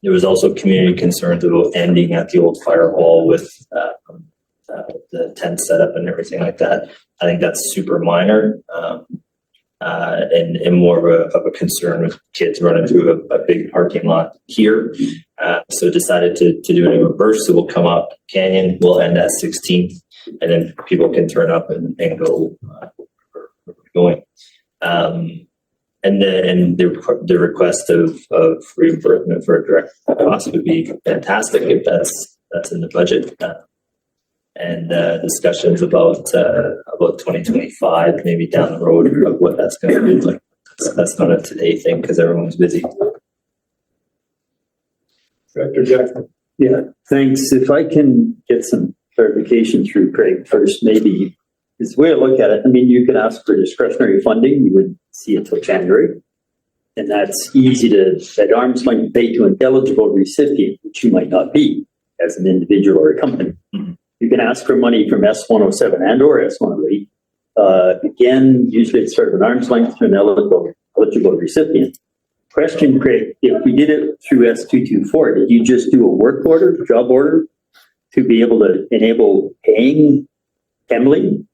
There was also community concerns about ending at the old fire hall with the tent setup and everything like that. I think that's super minor and more of a concern with kids running through a big parking lot here. So decided to do it in reverse. So we'll come up Canyon, we'll end at 16th, and then people can turn up and go where we're going. And then the request of reimbursement for a direct cost would be fantastic if that's in the budget. And discussions about 2025, maybe down the road of what that's going to be like. That's not a today thing because everyone's busy. Director Jackman. Yeah, thanks. If I can get some clarification through Craig first, maybe is the way I look at it. I mean, you can ask for discretionary funding. You would see it till January. And that's easy to, at arm's length, pay to an eligible recipient, which you might not be as an individual or a company. Mm-hmm. You can ask for money from S107 and or S108. Again, usually it's sort of an arm's length to an eligible recipient. Question, Craig, if we did it through S224, did you just do a work order, job order, to be able to enable paying Emily?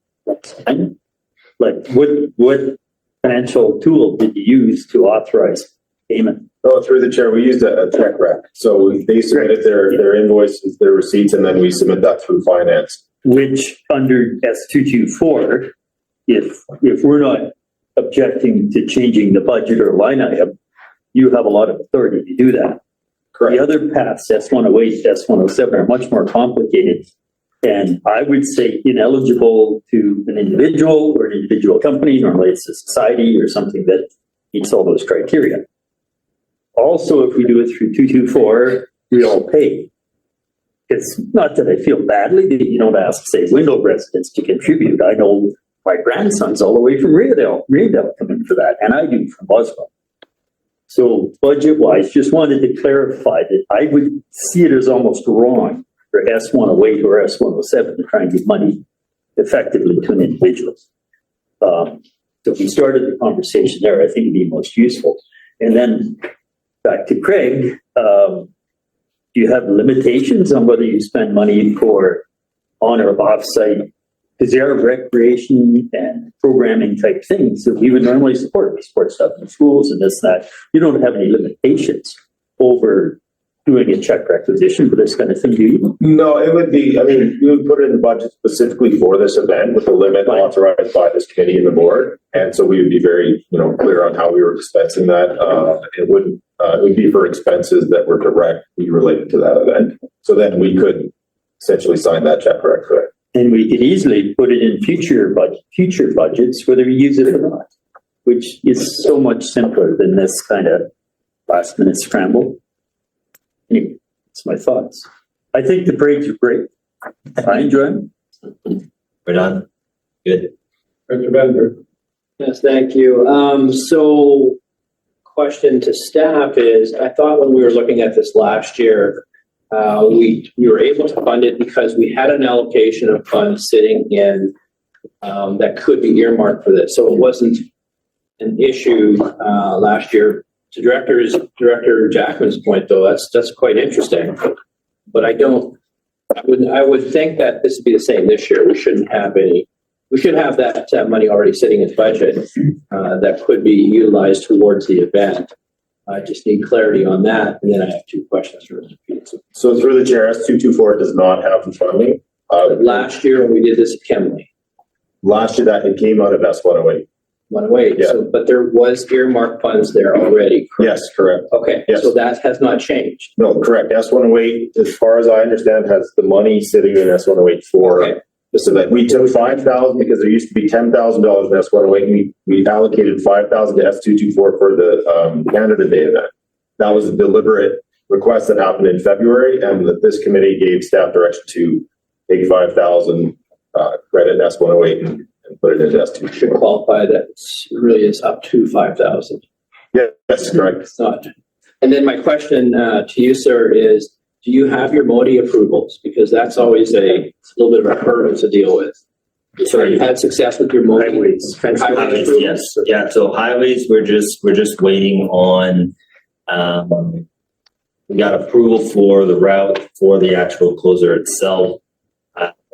Like, what financial tool did you use to authorize payment? Oh, through the chair, we used a check rec. So they submitted their invoices, their receipts, and then we submit that through finance. Which under S224, if we're not objecting to changing the budget or line item, you have a lot of authority to do that. Correct. The other paths, S108, S107, are much more complicated. And I would say ineligible to an individual or an individual company. Normally it's a society or something that meets all those criteria. Also, if we do it through 224, we all pay. It's not that I feel badly that you don't ask, say, Windhoek residents to contribute. I know my grandson's all the way from Riedel come in for that, and I do from Boswell. So budget-wise, just wanted to clarify that I would see it as almost wrong for S108 or S107 to try and give money effectively to an individual. So if we started the conversation there, I think it'd be most useful. And then back to Craig, do you have limitations on whether you spend money for on or off-site? Because there are recreation and programming type things that we would normally support. We support stuff in schools and this, that. You don't have any limitations over doing a check requisition for this kind of thing, do you? No, it would be, I mean, we would put it in the budget specifically for this event with a limit authorized by this committee and the board. And so we would be very, clear on how we were expensing that. It would be for expenses that were directly related to that event. So then we could essentially sign that check correctly. And we could easily put it in future budgets, whether we use it or not, which is so much simpler than this kind of last minute scramble. Anyway, that's my thoughts. I think the parades are great. I enjoy them. We're done. Good. Director Bender. Yes, thank you. So question to staff is, I thought when we were looking at this last year, we were able to fund it because we had an allocation of funds sitting in that could be earmarked for this. So it wasn't an issue last year. To Director Jackman's point, though, that's quite interesting. But I would think that this would be the same this year. We should have that money already sitting in budget that could be utilized towards the event. I just need clarity on that. And then I have two questions for Mr. Peterson. So through the chair, S224 does not have the funding. Last year when we did this at Kemley. Last year that it came out of S108. 108. Yeah. So, but there was earmarked funds there already. Correct? Yes, correct. Okay. Yes. So that has not changed. No, correct. S108, as far as I understand, has the money sitting in S108 for Okay. this event. We took $5,000 because there used to be $10,000 in S108. We allocated $5,000 to S224 for the Canada Day event. That was a deliberate request that happened in February, and that this committee gave staff direction to take $5,000 credit S108 and put it into S2. Should qualify that it really is up to 5,000. Yeah, that's correct. It's not. And then my question to you, sir, is do you have your MODI approvals? Because that's always a little bit of a hurdle to deal with. So you had success with your MODI? Highways, yes. Yeah, so highways, we're just waiting on, we got approval for the route for the actual closer itself.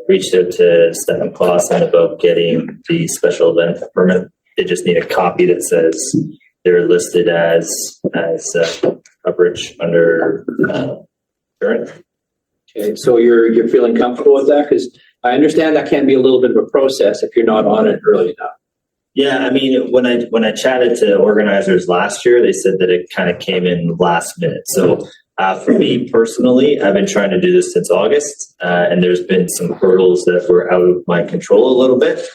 Reached out to Stephen Clausen about getting the special event permit. They just need a copy that says they're listed as coverage under insurance. Okay, so you're feeling comfortable with that? Because I understand that can be a little bit of a process if you're not on it early enough. Yeah, I mean, when I chatted to organizers last year, they said that it kind of came in last minute. So for me personally, I've been trying to do this since August, and there's been some hurdles that were out of my control a little bit.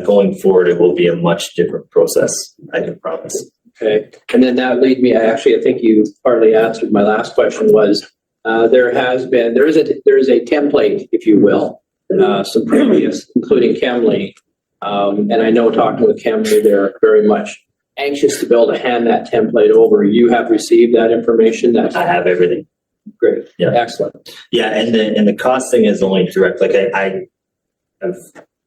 Going forward, it will be a much different process, I can promise. Okay, and then that lead me, I think you partly answered my last question was, there is a template, if you will, some previous, including Chemly. And I know talking with Chemly, they're very much anxious to be able to hand that template over. You have received that information? I have everything. Great. Yeah. Excellent. Yeah, and the costing is only direct. Like I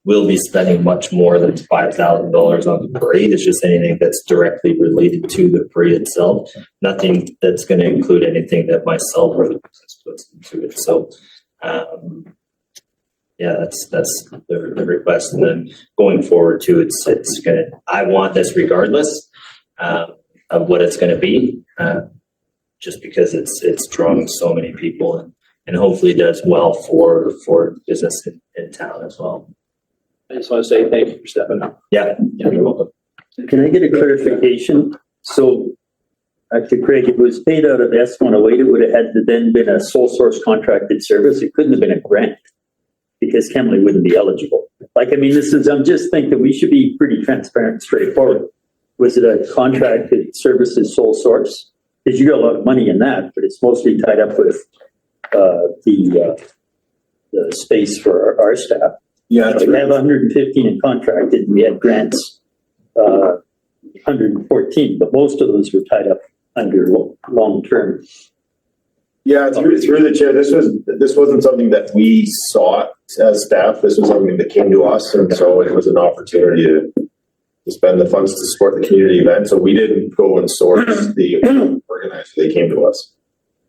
will be spending much more than $5,000 on the parade. It's just anything that's directly related to the parade itself. Nothing that's going to include anything that myself or the business puts into it. So, yeah, that's the request. And then going forward too, it's gonna. I want this regardless of what it's going to be, just because it's drawing so many people and hopefully does well for business in town as well. I just want to say thank you for stepping up. Yeah, you're welcome. Can I get a clarification? So, to Craig, it was paid out of S108. It would have had to then been a sole source contracted service. It couldn't have been a grant because Chemly wouldn't be eligible. Like, I mean, I'm just thinking we should be pretty transparent and straightforward. Was it a contracted services sole source? Because you got a lot of money in that, but it's mostly tied up with the space for our staff. Yeah, We have 115 in contracted, and we had grants, 114, but most of those were tied up under long term. yeah, through the chair, this wasn't something that we sought as staff. This was something that came to us, and so it was an opportunity to spend the funds to support the community event. So we didn't go and source the organizer; they came to us.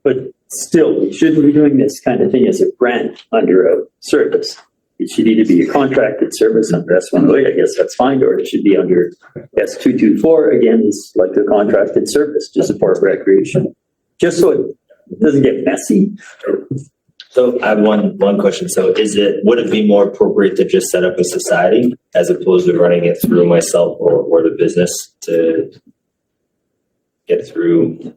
But still, we shouldn't be doing this kind of thing as a grant under a service. It should either be a contracted service under S108, I guess that's fine, or it should be under S224, again, is like a contracted service to support recreation. Just so it doesn't get messy. So I have one question. So would it be more appropriate to just set up a society as opposed to running it through myself or the business to get through?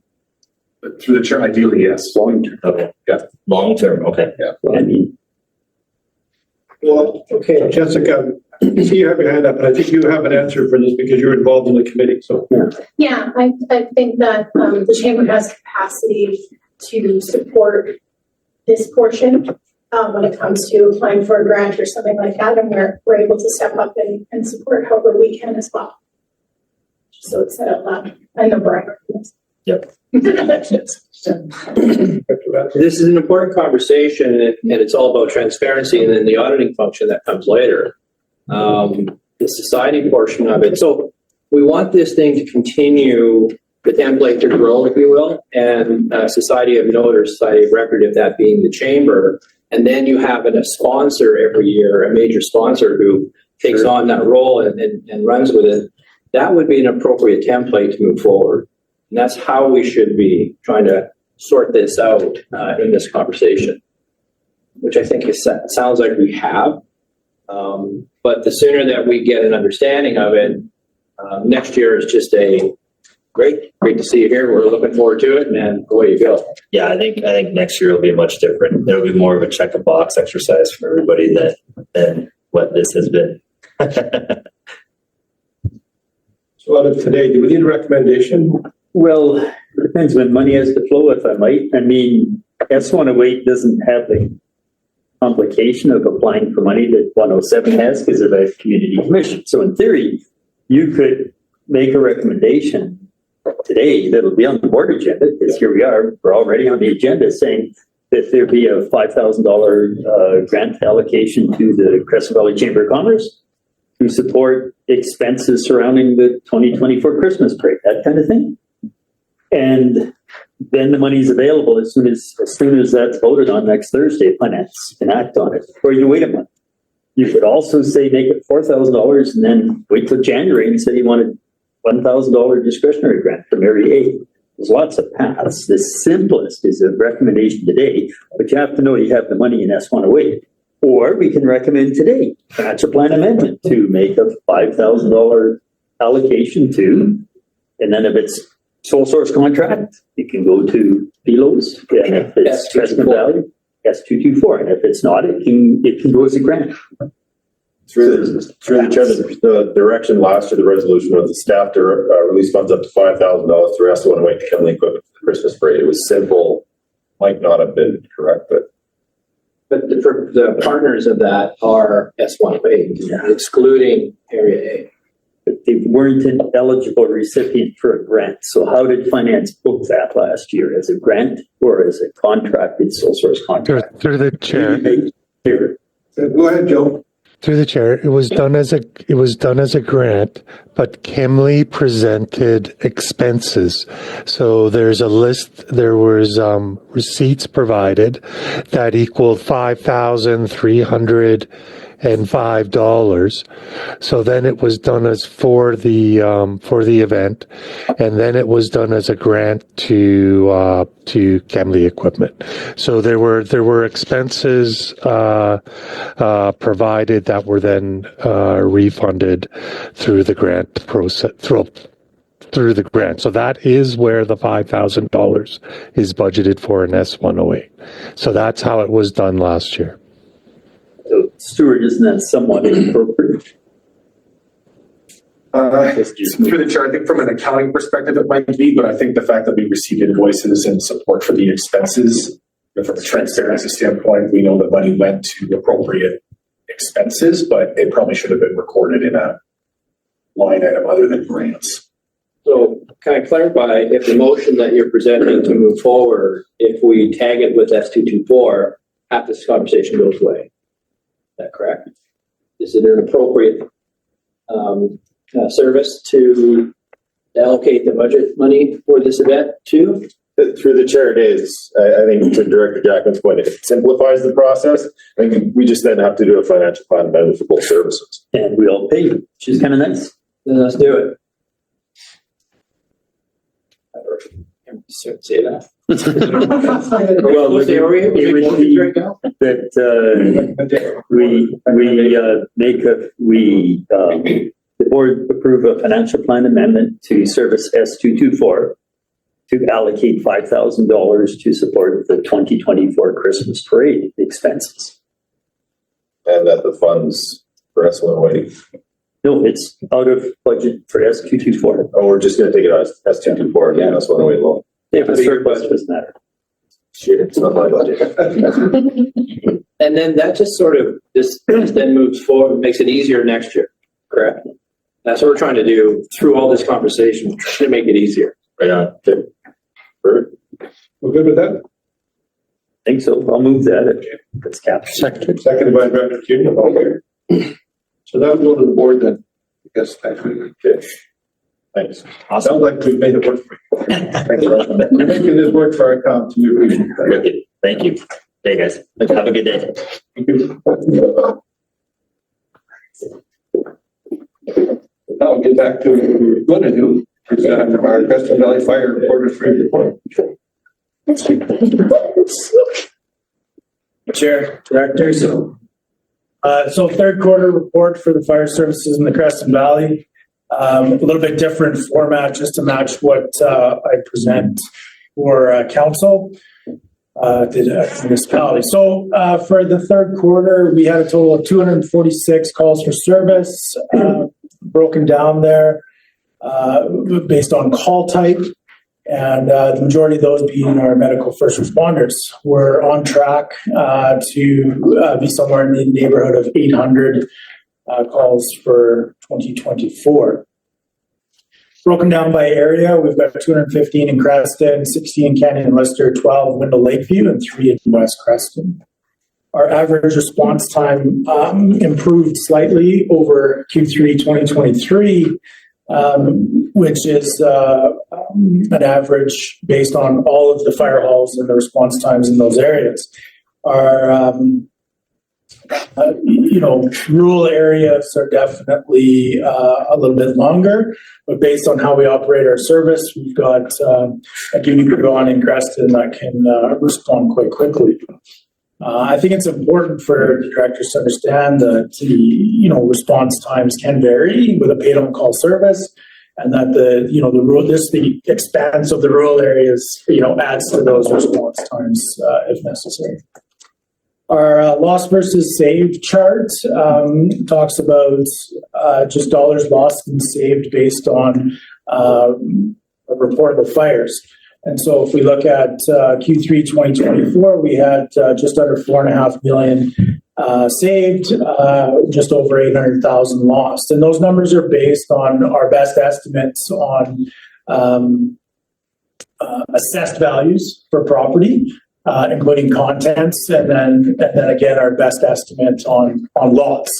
Through the chair, ideally, yes. Long term. Okay. Yeah. Long term. Okay. Yeah. I mean, Well, okay, Jessica, I see you have your hand up, and I think you have an answer for this because you're involved in the committee, so. Yeah, I think that the chamber has capacity to support this portion when it comes to applying for a grant or something like that, and we're able to step up and support however we can as well. So it's set up loud. I know Brian. Yep. This is an important conversation, and it's all about transparency and then the auditing function that comes later. The society portion of it. So we want this thing to continue, the template to grow, if you will, and society of note or society of record, if that being the chamber. And then you have a sponsor every year, a major sponsor who takes on that role and runs with it. That would be an appropriate template to move forward. And that's how we should be trying to sort this out in this conversation, which I think sounds like we have. But the sooner that we get an understanding of it, next year is just great to see you here. We're looking forward to it, and away you go. Yeah, I think next year will be much different. There'll be more of a check a box exercise for everybody than what this has been. So out of today, do we need a recommendation? well, it depends when money has to flow, if I might. I mean, S108 doesn't have the complication of applying for money that 107 has because of a community commission. So in theory, you could make a recommendation today that'll be on the board agenda, because here we are, we're already on the agenda saying that there be a $5,000 grant allocation to the Creston Valley Chamber of Commerce to support expenses surrounding the 2024 Christmas parade, that kind of thing. And then the money's available as soon as that's voted on next Thursday, finance can act on it, or you wait a month. You could also say make it $4,000 and then wait till January and say you wanted $1,000 discretionary grant from area A. There's lots of paths. The simplest is a recommendation today, but you have to know you have the money in S108. Or we can recommend today, master plan amendment to make a $5,000 allocation to, and then if it's sole source contract, it can go to Belos. And if it's Creston Valley, S224. And if it's not, it can go as a grant. Through the chair, the direction last year, the resolution was the staff to release funds up to $5,000 to rest one away to Kemley equipment for the Christmas parade. It was simple, might not have been correct, but the partners of that are S108, excluding Area A. But they weren't an eligible recipient for a grant. So how did finance book that last year? As a grant or as a contracted sole source contract? Through the chair. Go ahead, Joe. Through the chair, it was done as a grant, but Kemley presented expenses. So there's a list. There was receipts provided that equaled $5,305. So then it was done as for the event, and then it was done as a grant to Kemley equipment. So there were expenses provided that were then refunded through the grant process through the grant. So that is where the $5,000 is budgeted for in S108. So that's how it was done last year. So Stuart, isn't that somewhat inappropriate? Through the chair, I think from an accounting perspective, it might be, but I think the fact that we received invoices and support for the expenses, from a transparency standpoint, we know that money went to appropriate expenses, but it probably should have been recorded in a line item other than grants. So can I clarify, if the motion that you're presenting to move forward, if we tag it with S224, half this conversation goes away? Is that correct? Is it an appropriate service to allocate the budget money for this event to? through the chair, it is. I think to Director Jackman's point, it simplifies the process. I think we just then have to do a financial plan amendment for both services. And we all pay, which is kind of nice. Then let's do it. Say that. Well, We'll say, are we it would be that the board approve a financial plan amendment to service S224 to allocate $5,000 to support the 2024 Christmas parade expenses. And that the funds for S108. No, it's out of budget for S224. Oh, we're just going to take it as S224 again, S108 loan. If the surplus doesn't matter. Shit, it's not my budget. And then that just sort of, this then moves forward, makes it easier next year, correct? That's what we're trying to do through all this conversation, we're trying to make it easier. Right on. Okay. Perfect. We're good with that? I think so. I'll move that. That's captured. Seconded by Director Cuny. Okay. So that would go to the board then. I guess next week. Okay. Thanks. Sounds like we've made it work for you. Thanks, Rob. You're making this work for our town, so we appreciate that. Thank you. Hey, guys. Have a good day. Now we'll get back to what we're going to do. It's our Creston Valley Fire Reporter's report. Chair, Director, so third quarter report for the fire services in the Creston Valley. A little bit different format just to match what I present for council, the municipality. So for the third quarter, we had a total of 246 calls for service, broken down there based on call type. And the majority of those being our medical first responders. We're on track to be somewhere in the neighborhood of 800 calls for 2024. Broken down by area, we've got 215 in Creston, 16 in Canyon and Lister, 12 Windle Lakeview, and 3 in West Creston. Our average response time improved slightly over Q3 2023, which is an average based on all of the fire halls and the response times in those areas. Our rural areas are definitely a little bit longer, but based on how we operate our service, we've got a community on in Creston that can respond quite quickly. I think it's important for the directors to understand that the, response times can vary with a paid on call service, and that the expanse of the rural areas, adds to those response times, if necessary. Our lost versus saved chart talks about just dollars lost and saved based on reportable fires. And so if we look at Q3 2024, we had just under 4.5 million saved, just over 800,000 lost. And those numbers are based on our best estimates on assessed values for property, including contents, and then again our best estimate on lots.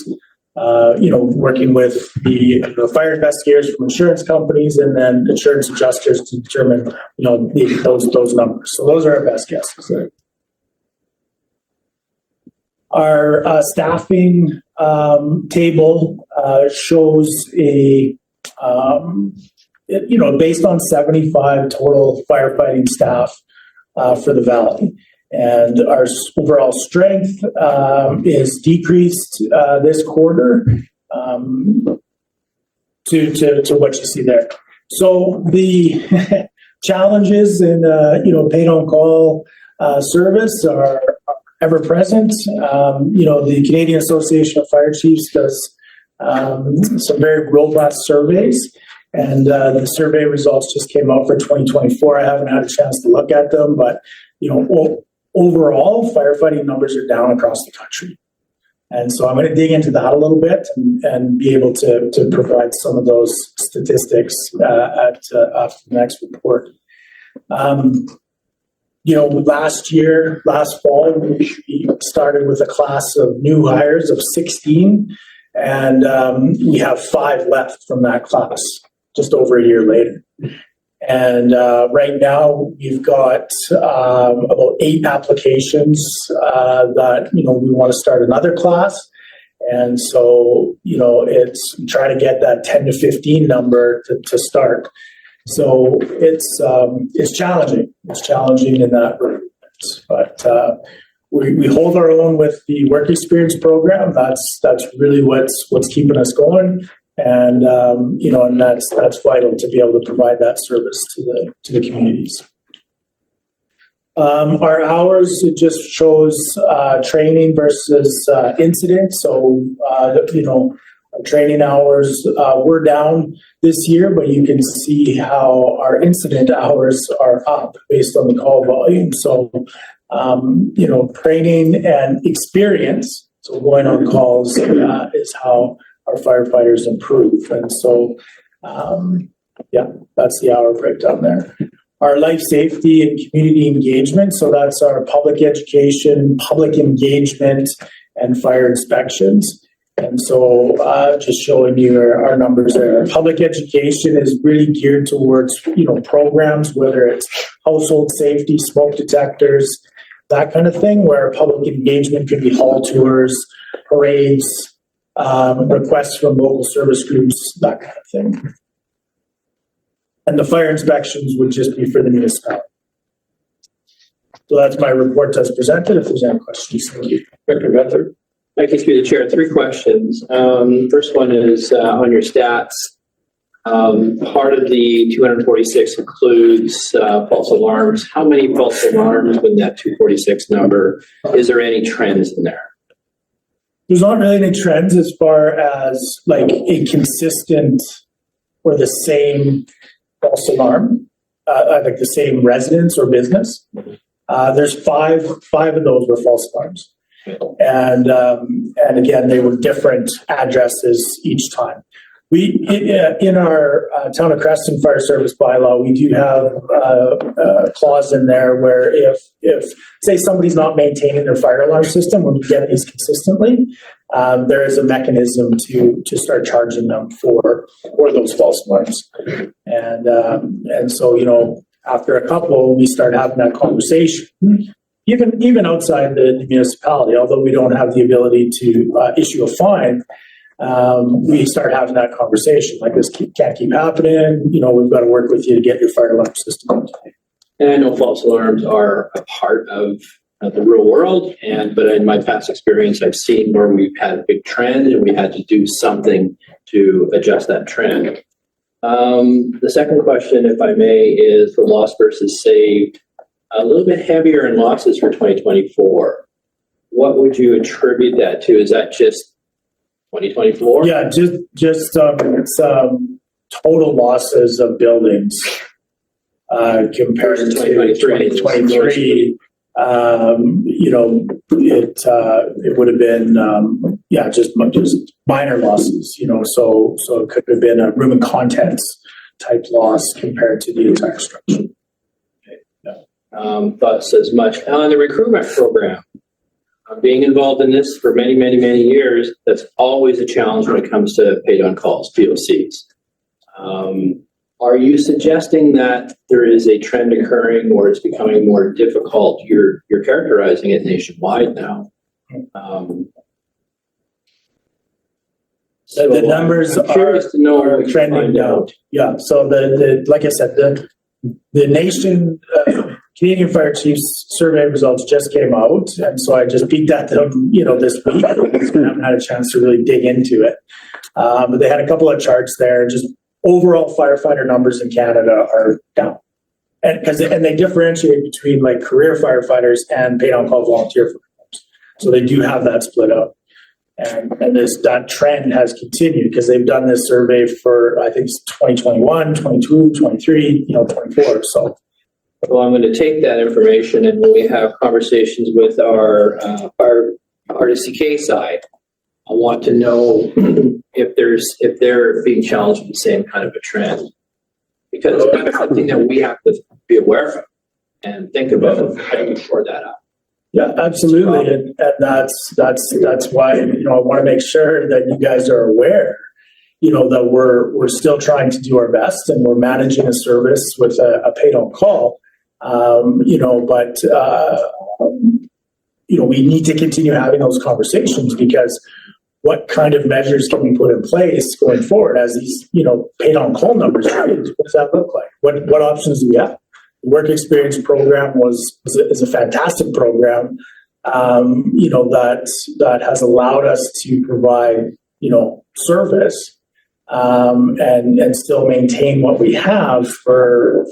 Working with the fire investigators from insurance companies and then insurance adjusters to determine, those numbers. So those are our best guesses there. Our staffing table shows based on 75 total firefighting staff for the valley. And our overall strength is decreased this quarter to what you see there. So the challenges in paid on call service are ever present. The Canadian Association of Fire Chiefs does some very robust surveys, and the survey results just came out for 2024. I haven't had a chance to look at them, but overall, firefighting numbers are down across the country. And so I'm going to dig into that a little bit and be able to provide some of those statistics after the next report. Last fall, we started with a class of new hires of 16, and we have 5 left from that class just over a year later. And right now, we've got about 8 applications that, we want to start another class. And so, it's trying to get that 10 to 15 number to start. So it's challenging. It's challenging in that regard. But we hold our own with the work experience program. That's really what's keeping us going. And and that's vital to be able to provide that service to the communities. Our hours, it just shows training versus incident. So our training hours were down this year, but you can see how our incident hours are up based on the call volume. So training and experience, so going on calls is how our firefighters improve. And so, that's the hour breakdown there. Our life safety and community engagement. So that's our public education, public engagement, and fire inspections. And so just showing you our numbers there. Public education is really geared towards, programs, whether it's household safety, smoke detectors, that kind of thing, where public engagement could be hall tours, parades, requests from local service groups, that kind of thing. And the fire inspections would just be for the municipality. So that's my report as presented. If there's any questions, thank you. Director Gunther. Thank you, through the chair. 3 questions. First one is on your stats. Part of the 246 includes false alarms. How many false alarms in that 246 number? Is there any trends in there? There's not really any trends as far as like a consistent or the same false alarm, like the same residence or business. There's five of those were false alarms. And again, they were different addresses each time. We, in our Town of Creston Fire Service bylaw, we do have a clause in there where if say somebody's not maintaining their fire alarm system, when we get these consistently, there is a mechanism to start charging them for those false alarms. And so, after a couple, we start having that conversation. Even outside the municipality, although we don't have the ability to issue a fine, we start having that conversation. Like, this can't keep happening. We've got to work with you to get your fire alarm system. And I know false alarms are a part of the real world. But in my past experience, I've seen where we've had a big trend and we had to do something to adjust that trend. The second question, if I may, is the loss versus saved. A little bit heavier in losses for 2024. What would you attribute that to? Is that just 2024? Yeah, just it's total losses of buildings compared to 2023. It would have been just minor losses. So it could have been a room and contents type loss compared to the entire structure. Thoughts as much on the recruitment program. Being involved in this for many, many, many years, that's always a challenge when it comes to paid on calls, POCs. Are you suggesting that there is a trend occurring or it's becoming more difficult? You're characterizing it nationwide now. The numbers I'm curious to know are trending down. Yeah, so the like I said, the nation Canadian Fire Chiefs survey results just came out, and so I just peeked at them, this week. I haven't had a chance to really dig into it, but they had a couple of charts there. Just overall firefighter numbers in Canada are down, and they differentiate between like career firefighters and paid on call volunteer firefighters. So they do have that split up, and that trend has continued because they've done this survey for I think 2021, 22, 23, 24. So. Well, I'm going to take that information and when we have conversations with our RDCK side, I want to know if they're being challenged with the same kind of a trend, because that's something that we have to be aware of and think about how to shore that up. Yeah, absolutely, and that's why I want to make sure that you guys are aware. That we're still trying to do our best and we're managing a service with a paid on call. We need to continue having those conversations because what kind of measures can we put in place going forward as these, paid on call numbers change? What does that look like? What options do we have? The work experience program is a fantastic program, that has allowed us to provide, service, and still maintain what we have for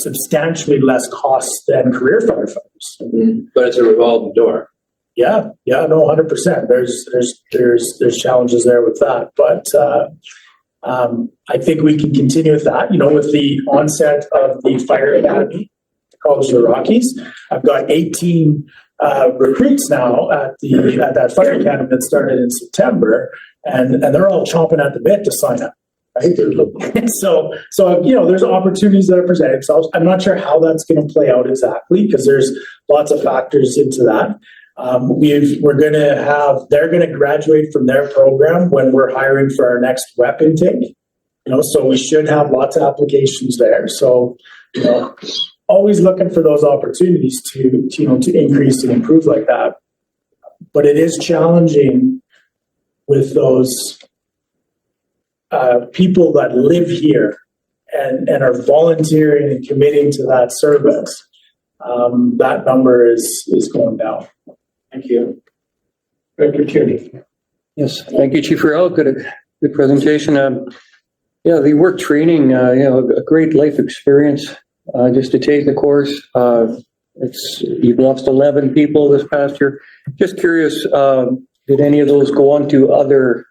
substantially less cost than career firefighters. Mm-hmm. But it's a revolving door. Yeah, no, 100%. There's challenges there with that, but I think we can continue with that. With the onset of the fire academy, College of the Rockies, I've got 18 recruits now at that fire academy that started in September, and they're all chomping at the bit to sign up. Right? So there's opportunities that are presenting themselves. I'm not sure how that's going to play out exactly because there's lots of factors into that. They're going to graduate from their program when we're hiring for our next rep intake. So we should have lots of applications there. So, always looking for those opportunities to increase and improve like that. But it is challenging with those people that live here and are volunteering and committing to that service. That number is going down. Thank you. Thank you, Kenny. Yes, thank you, Chief Farrell. Good presentation. The work training, a great life experience just to take the course. You've lost 11 people this past year. Just curious, did any of those go on to other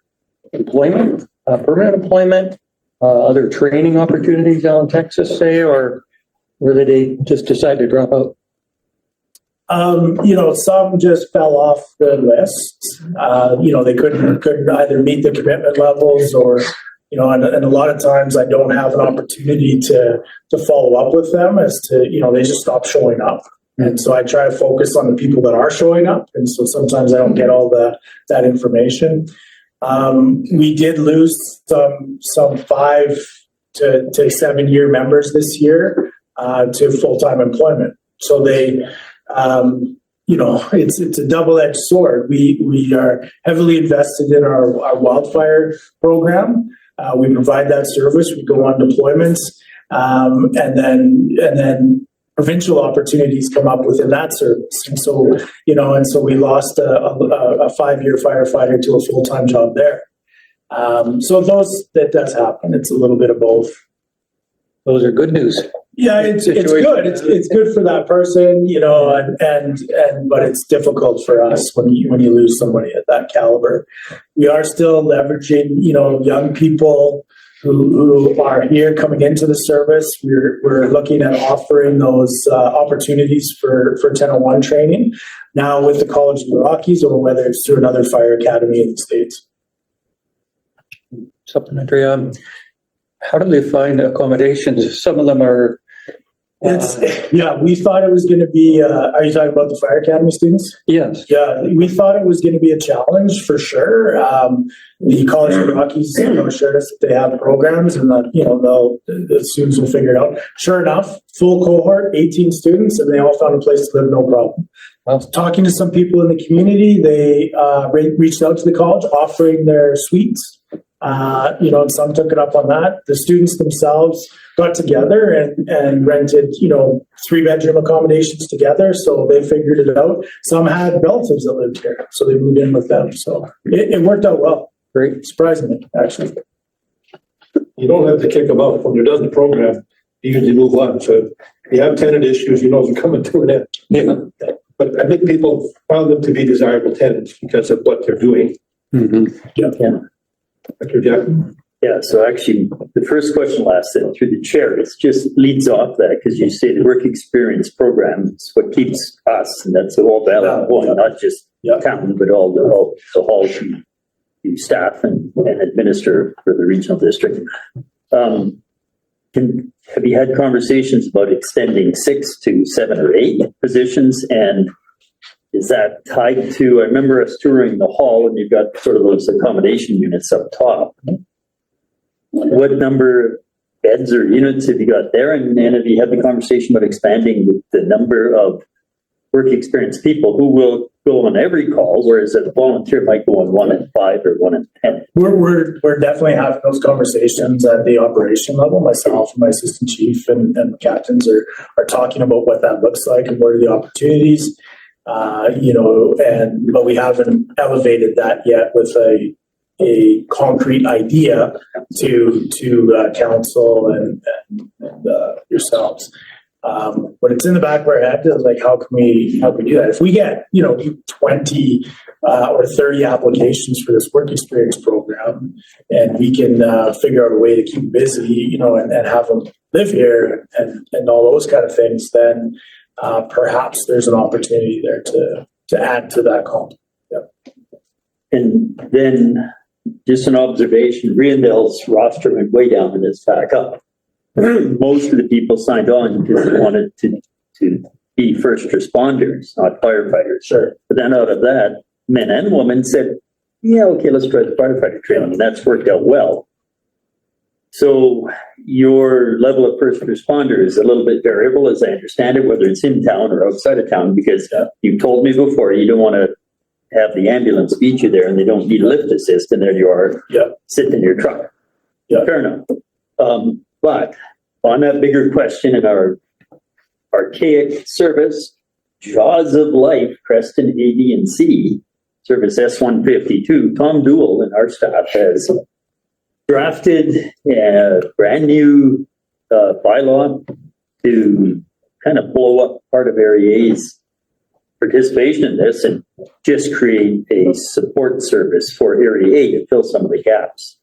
employment, permanent employment, other training opportunities down in Texas, say, or did they just decide to drop out? Some just fell off the list. They couldn't either meet the commitment levels or, and a lot of times I don't have an opportunity to follow up with them as to, they just stop showing up. And so I try to focus on the people that are showing up. And so sometimes I don't get all that information. We did lose some 5 to 7 year members this year to full-time employment. So they, it's a double-edged sword. We are heavily invested in our wildfire program. We provide that service. We go on deployments, and then provincial opportunities come up within that service. And so, so we lost a 5-year firefighter to a full-time job there. So that does happen. It's a little bit of both. Those are good news. Yeah, it's good. It's good for that person, but it's difficult for us when you lose somebody at that caliber. We are still leveraging, young people who are here coming into the service. We're looking at offering those opportunities for 1001 training now with the College of the Rockies, or whether it's through another fire academy in the States. Supplementary. How do they find accommodations? Some of them are. We thought it was going to be. Are you talking about the fire academy students? Yes. Yeah, we thought it was going to be a challenge for sure. The College of the Rockies, assured us that they have programs, and that the students will figure it out. Sure enough, full cohort, 18 students, and they all found a place to live, no problem. Talking to some people in the community, they reached out to the college, offering their suites. And some took it up on that. The students themselves got together and rented, 3-bedroom accommodations together. So they figured it out. Some had relatives that lived here, so they moved in with them. So it worked out well. Great. Surprisingly, actually. You don't have to kick them out. When you're done the program, you usually move on. So if you have tenant issues, they're coming to an end. Yeah. But I think people found them to be desirable tenants because of what they're doing. Mm-hmm. Yeah. Dr. Jack? Yeah, so actually, the first question last said through the chair, it just leads off that because you say the work experience program is what keeps us, and that's the whole valid point, not just town, but all the halls you staff and administer for the regional district. Have you had conversations about extending 6 to 7 or 8 positions? And is that tied to, I remember us touring the hall and you've got sort of those accommodation units up top. What number of beds or units have you got there? And have you had the conversation about expanding the number of work experienced people who will go on every call, whereas a volunteer might go on 1 in 5 or 1 in 10? We're definitely having those conversations at the operation level. Myself and my assistant chief and captains are talking about what that looks like and what are the opportunities. But we haven't elevated that yet with a concrete idea to council and yourselves. But it's in the back of our head, like, how can we do that? If we get, 20 or 30 applications for this work experience program, and we can figure out a way to keep busy, and have them live here and all those kind of things, then perhaps there's an opportunity there to add to that comp. Yep. And then just an observation, Riendell's roster went way down and it's back up. Most of the people signed on because they wanted to be first responders, not firefighters. Sure. But then out of that, men and women said, yeah, okay, let's try the firefighter training. And that's worked out well. So your level of first responder is a little bit variable, as I understand it, whether it's in town or outside of town, because you told me before you don't want to have the ambulance beat you there and they don't need a lift assist, and there you are sitting in your truck. Yeah. Fair enough. But on that bigger question in our archaic service, Jaws of Life, Creston A, B, and C, service S152, Tom Dool and our staff has drafted a brand new bylaw to kind of blow up part of Area A's participation in this and just create a support service for Area A to fill some of the gaps.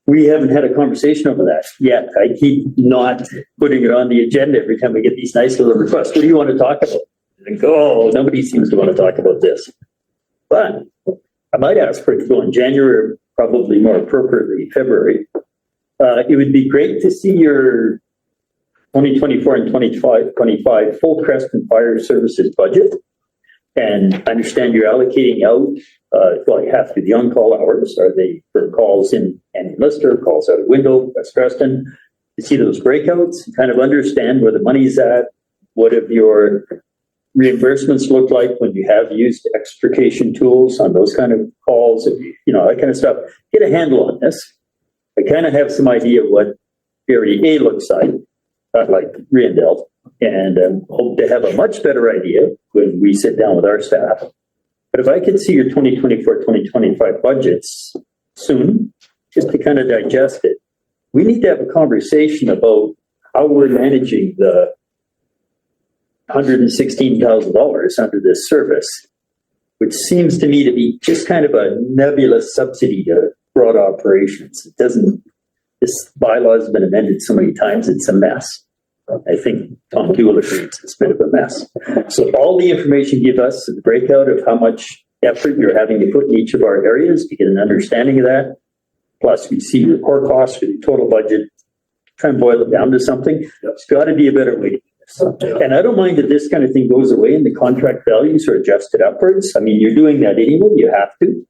We haven't had a conversation over that yet. I keep not putting it on the agenda every time we get these nice little requests. What do you want to talk about? And go, nobody seems to want to talk about this. But I might ask for it to go in January, probably more appropriately February. It would be great to see your 2024 and 2025 full Creston Fire Services budget. And I understand you're allocating out, you have to do the on-call hours. Are they for calls in Annie Lister, calls out of window, West Creston? You see those breakouts, kind of understand where the money's at. What have your reimbursements look like when you have used extrication tools on those kind of calls, that kind of stuff. Get a handle on this. I kind of have some idea of what Area A looks like, not like Riendell, and hope to have a much better idea when we sit down with our staff. But if I could see your 2024-2025 budgets soon, just to kind of digest it, we need to have a conversation about how we're managing the $116,000 under this service, which seems to me to be just kind of a nebulous subsidy to broad operations. It doesn't, this bylaw has been amended so many times, it's a mess. I think Tom Dooley agrees it's a bit of a mess. So all the information you give us, the breakout of how much effort you're having to put in each of our areas to get an understanding of that. Plus we see your core costs for the total budget, try and boil it down to something. It's got to be a better way to do this. And I don't mind that this kind of thing goes away and the contract values are adjusted upwards. I mean, you're doing that anyway, you have to.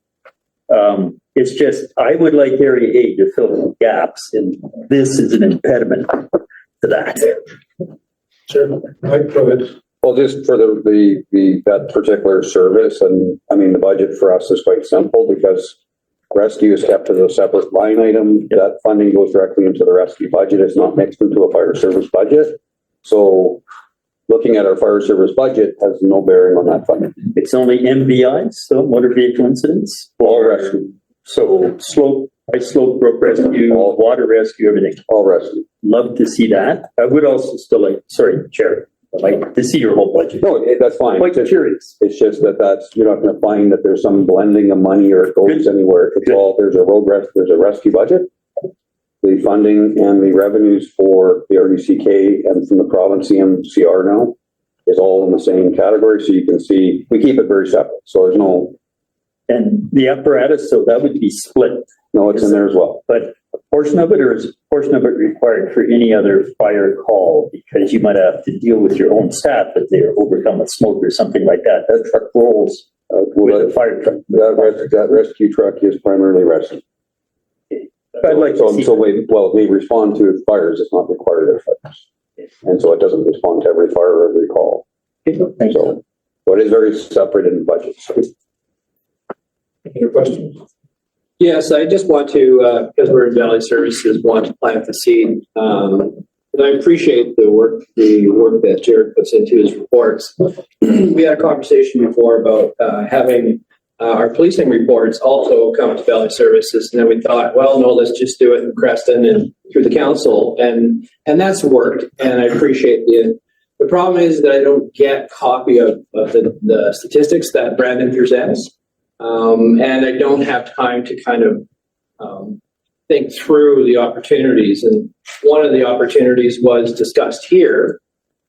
It's just, I would like Area A to fill in gaps, and this is an impediment to that. Sure. Mike, go ahead. Well, just for that particular service, and I mean, the budget for us is quite simple because rescue is kept as a separate line item. That funding goes directly into the rescue budget. It's not mixed into a fire service budget. So looking at our fire service budget has no bearing on that funding. It's only MVI, so motor vehicle incidents. All rescue. So ice slope, broke rescue, water rescue, everything. All rescue. Love to see that. I would also still like, sorry, Chair, I'd like to see your whole budget. No, that's fine. Quite curious. It's just that's, you're not going to find that there's some blending of money or it goes anywhere. It's all, there's a rescue budget. The funding and the revenues for the RDCK and from the province CMCR now is all in the same category. So you can see, we keep it very separate. So there's no. And the apparatus, so that would be split. No, it's in there as well. But a portion of it, or is a portion of it required for any other fire call? Because you might have to deal with your own staff if they're overcome with smoke or something like that. That truck rolls with a fire truck. That rescue truck is primarily rescue. I'd like to see. They respond to fires. It's not required of fires. And so it doesn't respond to every fire or every call. So it is very separate in the budget. Any questions? Yes, I just want to, because we're in Valley Services, want to plant the seed. And I appreciate the work that Jared puts into his reports. We had a conversation before about having our policing reports also come to Valley Services, and then we thought, well, no, let's just do it in Creston and through the council, and that's worked, and I appreciate it. The problem is that I don't get copy of the statistics that Brandon presents. And I don't have time to kind of think through the opportunities. And one of the opportunities was discussed here,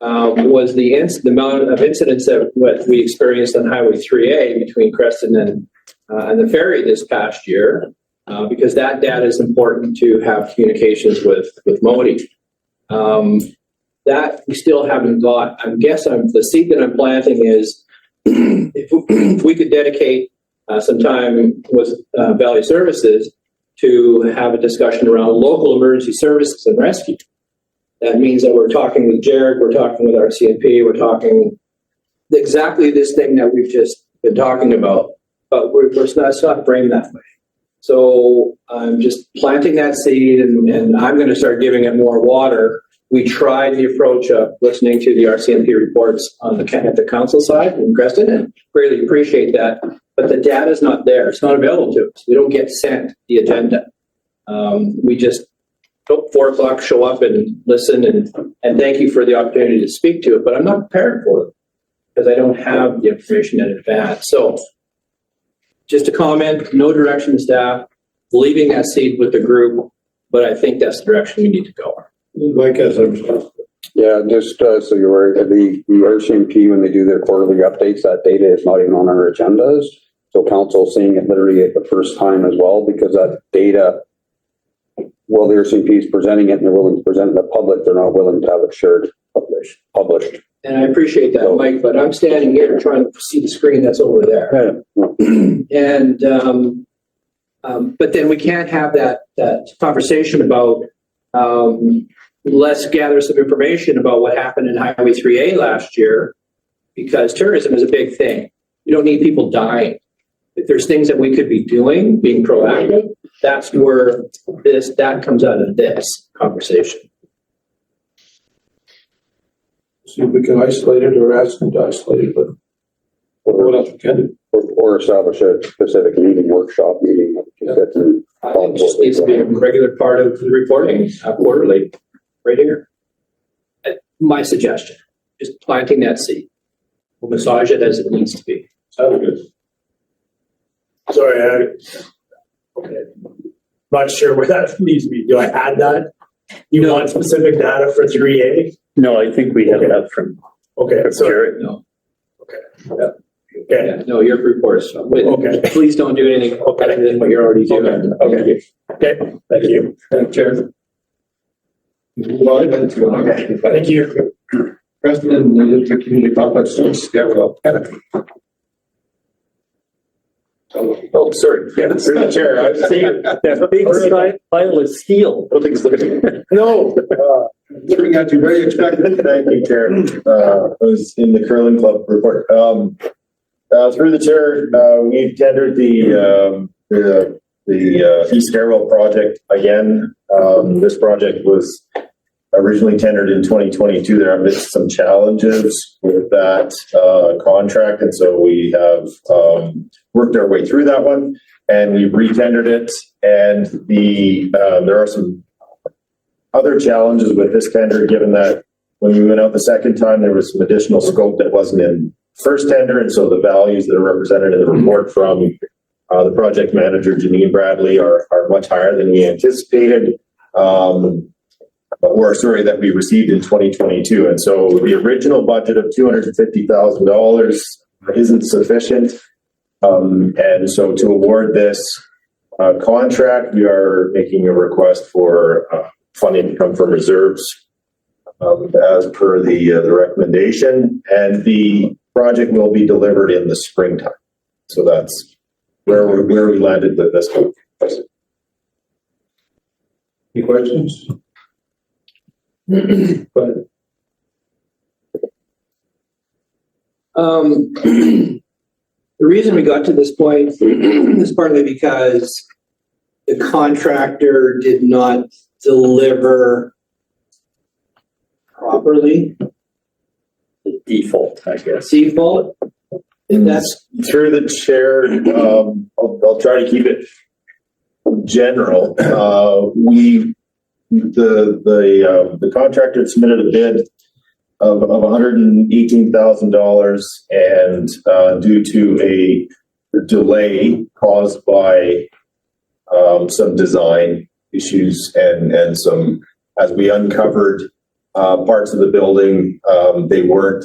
was the amount of incidents that what we experienced on Highway 3A between Creston and the ferry this past year, because that data is important to have communications with Modi. That we still haven't got. I guess the seed that I'm planting is if we could dedicate some time with Valley Services to have a discussion around local emergency services and rescue. That means that we're talking with Jared, we're talking with our CNP, we're talking exactly this thing that we've just been talking about, but it's not framed that way. So I'm just planting that seed and I'm going to start giving it more water. We tried the approach of listening to the RCMP reports at the council side in Creston and really appreciate that. But the data is not there. It's not available to us. We don't get sent the agenda. We just 4 o'clock show up and listen and thank you for the opportunity to speak to it. But I'm not prepared for it because I don't have the information in advance. So just a comment, no direction to staff, leaving that seed with the group. But I think that's the direction we need to go. Mike has a response. Yeah, just so you're aware, the RCMP, when they do their quarterly updates, that data is not even on our agendas. So council's seeing it literally at the first time as well, because that data, well, the RCMP is presenting it and they're willing to present it to the public. They're not willing to have it shared, published. And I appreciate that, Mike, but I'm standing here trying to see the screen that's over there. And, but then we can't have that conversation about, let's gather some information about what happened in Highway 3A last year, because tourism is a big thing. You don't need people dying. If there's things that we could be doing, being proactive, that's where that comes out of this conversation. see if we can isolate it or ask them to isolate it, but what else we can do? Or establish a specific meeting, workshop meeting. Yeah. Get them- I think it just needs to be a regular part of the reporting, quarterly, right here. My suggestion, just planting that seed. We'll massage it as it needs to be. Sounds good. Sorry, okay. Not sure where that needs to be. Do I add that? You want specific data for 3A? No, I think we have that from Okay, so, Jared. No. okay. Yeah, no, your report is, Okay. please don't do anything better than what you're already doing. Okay, thank you. Chair. Okay, thank you. Creston, the community complex, yeah, well, Oh, sorry. Yeah, through the chair. I was saying that big pile of steel. I don't think it's looking. no, looking at you very expectant. Thank you, Chair. I was in the curling club report. Through the chair, we tendered the East Scarrow project again. This project was originally tendered in 2022. There have been some challenges with that contract, and so we have worked our way through that one, and we re-tendered it. And there are some other challenges with this tender, given that when we went out the second time, there was some additional scope that wasn't in first tender, and so the values that are represented in the report from the project manager, Janine Bradley, are much higher than we anticipated. That we received in 2022. And so the original budget of $250,000 isn't sufficient. And so to award this contract, we are making a request for funding to come from reserves as per the recommendation, and the project will be delivered in the springtime. So that's where we landed with this one. Any questions? But The reason we got to this point is partly because the contractor did not deliver properly. The default, I guess. Default. And that's Through the chair, I'll try to keep it general. The contractor submitted a bid of $118,000, and due to a delay caused by some design issues and some, as we uncovered parts of the building, they weren't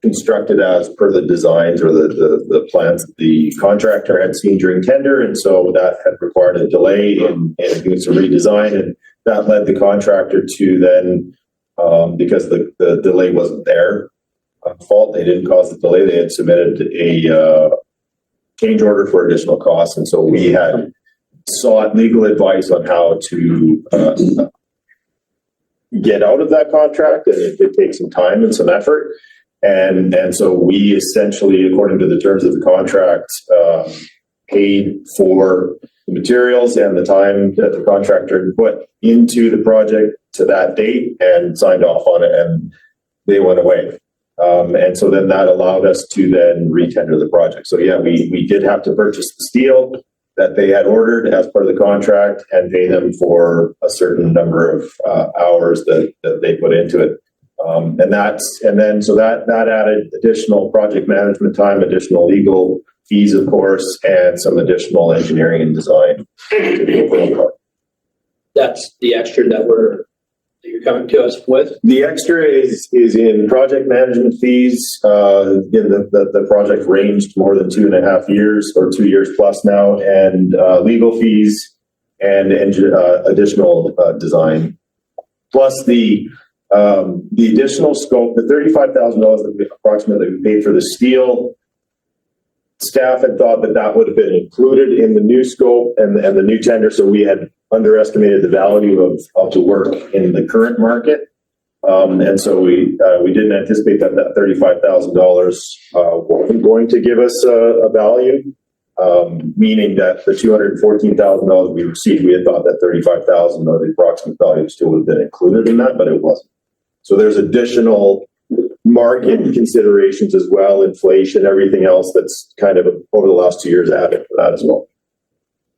constructed as per the designs or the plans that the contractor had seen during tender, and so that had required a delay in doing some redesign, and that led the contractor to then, because the delay wasn't their fault, they didn't cause the delay, they had submitted a change order for additional costs, and so we had sought legal advice on how to get out of that contract, and it did take some time and some effort. And so we essentially, according to the terms of the contract, paid for the materials and the time that the contractor put into the project to that date and signed off on it, and they went away. And so then that allowed us to then re-tender the project. So yeah, we did have to purchase the steel that they had ordered as part of the contract and pay them for a certain number of hours that they put into it. So that added additional project management time, additional legal fees, of course, and some additional engineering and design. That's the extra that you're coming to us with. The extra is in project management fees. Again, the project ranged more than 2.5 years or 2 years plus now, and legal fees and additional design, plus the additional scope, the $35,000 that we approximately paid for the steel. Staff had thought that would have been included in the new scope and the new tender, so we had underestimated the value of the work in the current market. And so we didn't anticipate that $35,000 wasn't going to give us a value, meaning that the $214,000 we received, we had thought that $35,000 or the approximate value still would have been included in that, but it wasn't. So there's additional market considerations as well, inflation, everything else that's kind of over the last 2 years added to that as well.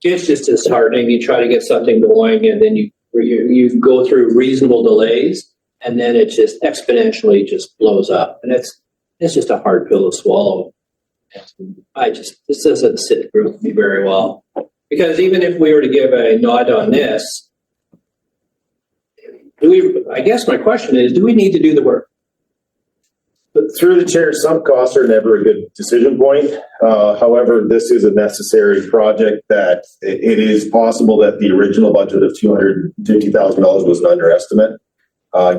It's just disheartening. You try to get something going and then you go through reasonable delays and then it just exponentially just blows up. And it's just a hard pill to swallow. This doesn't sit with me very well. Because even if we were to give a nod on this, I guess my question is, do we need to do the work? But through the chair, some costs are never a good decision point. However, this is a necessary project that it is possible that the original budget of $250,000 was an underestimate,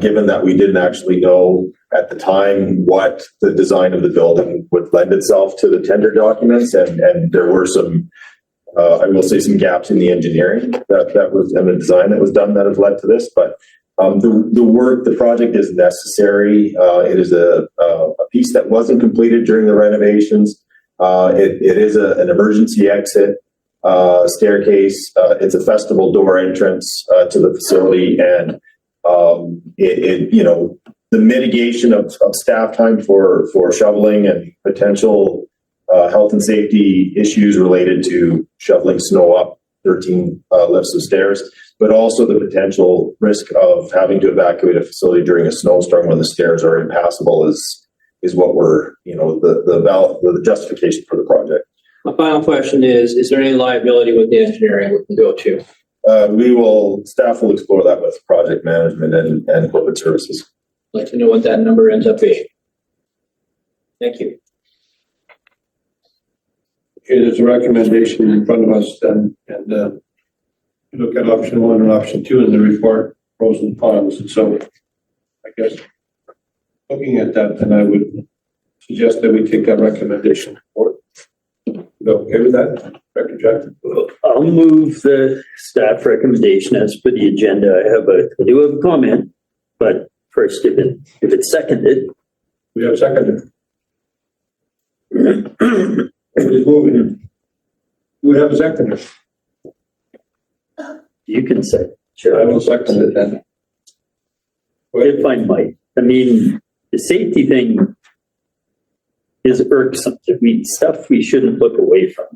given that we didn't actually know at the time what the design of the building would lend itself to the tender documents. And there were some, I will say, some gaps in the engineering that was, and the design that was done that has led to this. But the project is necessary. It is a piece that wasn't completed during the renovations. It is an emergency exit staircase. It's a festival door entrance to the facility, and the mitigation of staff time for shoveling and potential health and safety issues related to shoveling snow up 13 lifts of stairs, but also the potential risk of having to evacuate a facility during a snowstorm when the stairs are impassable is what we're, the justification for the project. My final question is there any liability with the engineering we can go to? Staff will explore that with project management and corporate services. I'd like to know what that number ends up being. Thank you. Okay, there's a recommendation in front of us then, and look at option 1 and option 2 in the report, pros and cons. And so I guess looking at that, then I would suggest that we take that recommendation forward. You okay with that, Director Jackson? I'll move the staff recommendation as per the agenda. I do have a comment, but first, if it's seconded. We have seconded. Nobody's moving. We have a seconder. You can say, sure. I will second it then. If I might. I mean, the safety thing is irksome. Stuff we shouldn't look away from.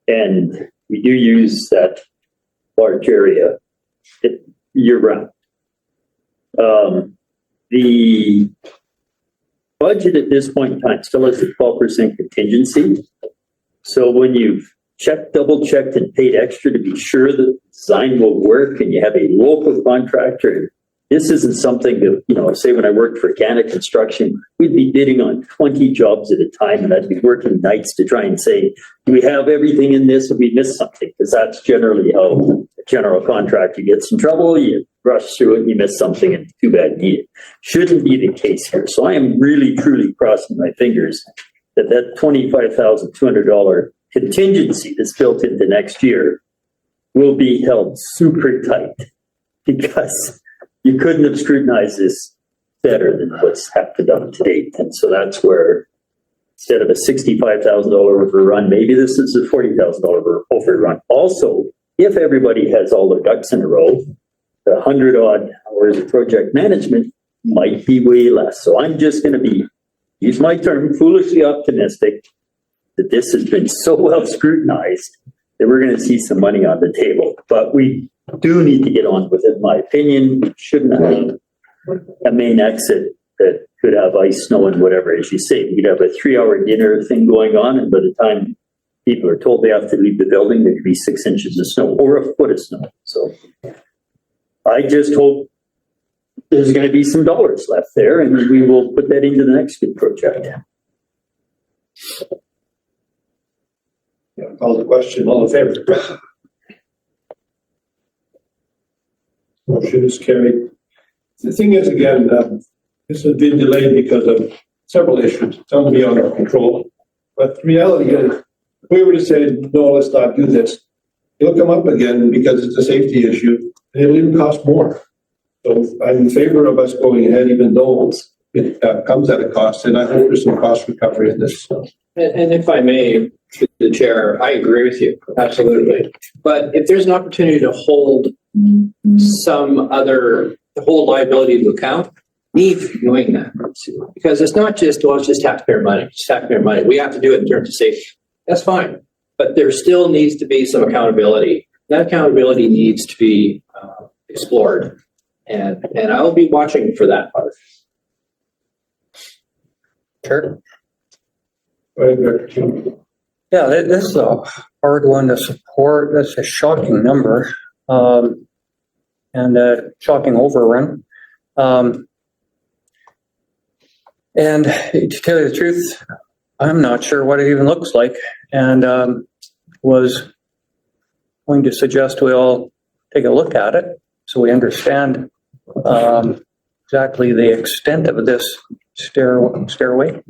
And we do use that large area year round. The budget at this point in time still has a 12% contingency. So when you've double checked and paid extra to be sure that the design will work and you have a local contractor, this isn't something that, say when I worked for Canada Construction, we'd be bidding on 20 jobs at a time and I'd be working nights to try and say, do we have everything in this and we missed something? Because that's generally how a general contractor gets in trouble. You rush through it and you miss something and too bad need it. Shouldn't be the case here. So I am really, truly crossing my fingers that $25,200 contingency that's built into next year will be held super tight, because you couldn't have scrutinized this better than what's happened done to date. And so that's where, instead of a $65,000 overrun, maybe this is a $40,000 overrun. Also, if everybody has all their ducks in a row, the 100-odd hours of project management might be way less. So I'm just going to use my term, foolishly optimistic that this has been so well scrutinized that we're going to see some money on the table. But we do need to get on with it, in my opinion. We shouldn't have a main exit that could have ice, snow, and whatever. As you say, we'd have a 3-hour dinner thing going on, and by the time people are told they have to leave the building, there could be 6 inches of snow or a foot of snow. So I just hope there's going to be some dollars left there, and we will put that into the next good project. Yeah, call the question. All in favor? Motion is carried. The thing is, again, this has been delayed because of several issues, some beyond our control. But the reality is, if we were to say, no, let's not do this, it'll come up again because it's a safety issue, and it'll even cost more. So I'm in favor of us going ahead, even though it comes at a cost, and I hope there's some cost recovery in this. And if I may, to the chair, I agree with you, absolutely. But if there's an opportunity to hold hold liability to account, need for doing that. Because it's not just, well, it's just taxpayer money, it's taxpayer money. We have to do it in terms of safety. That's fine. But there still needs to be some accountability. That accountability needs to be explored. And I'll be watching for that part. Sure. Go ahead, Director King. Yeah, this is a hard one to support. That's a shocking number, and a shocking overrun. And to tell you the truth, I'm not sure what it even looks like, and was going to suggest we all take a look at it so we understand exactly the extent of this stairway.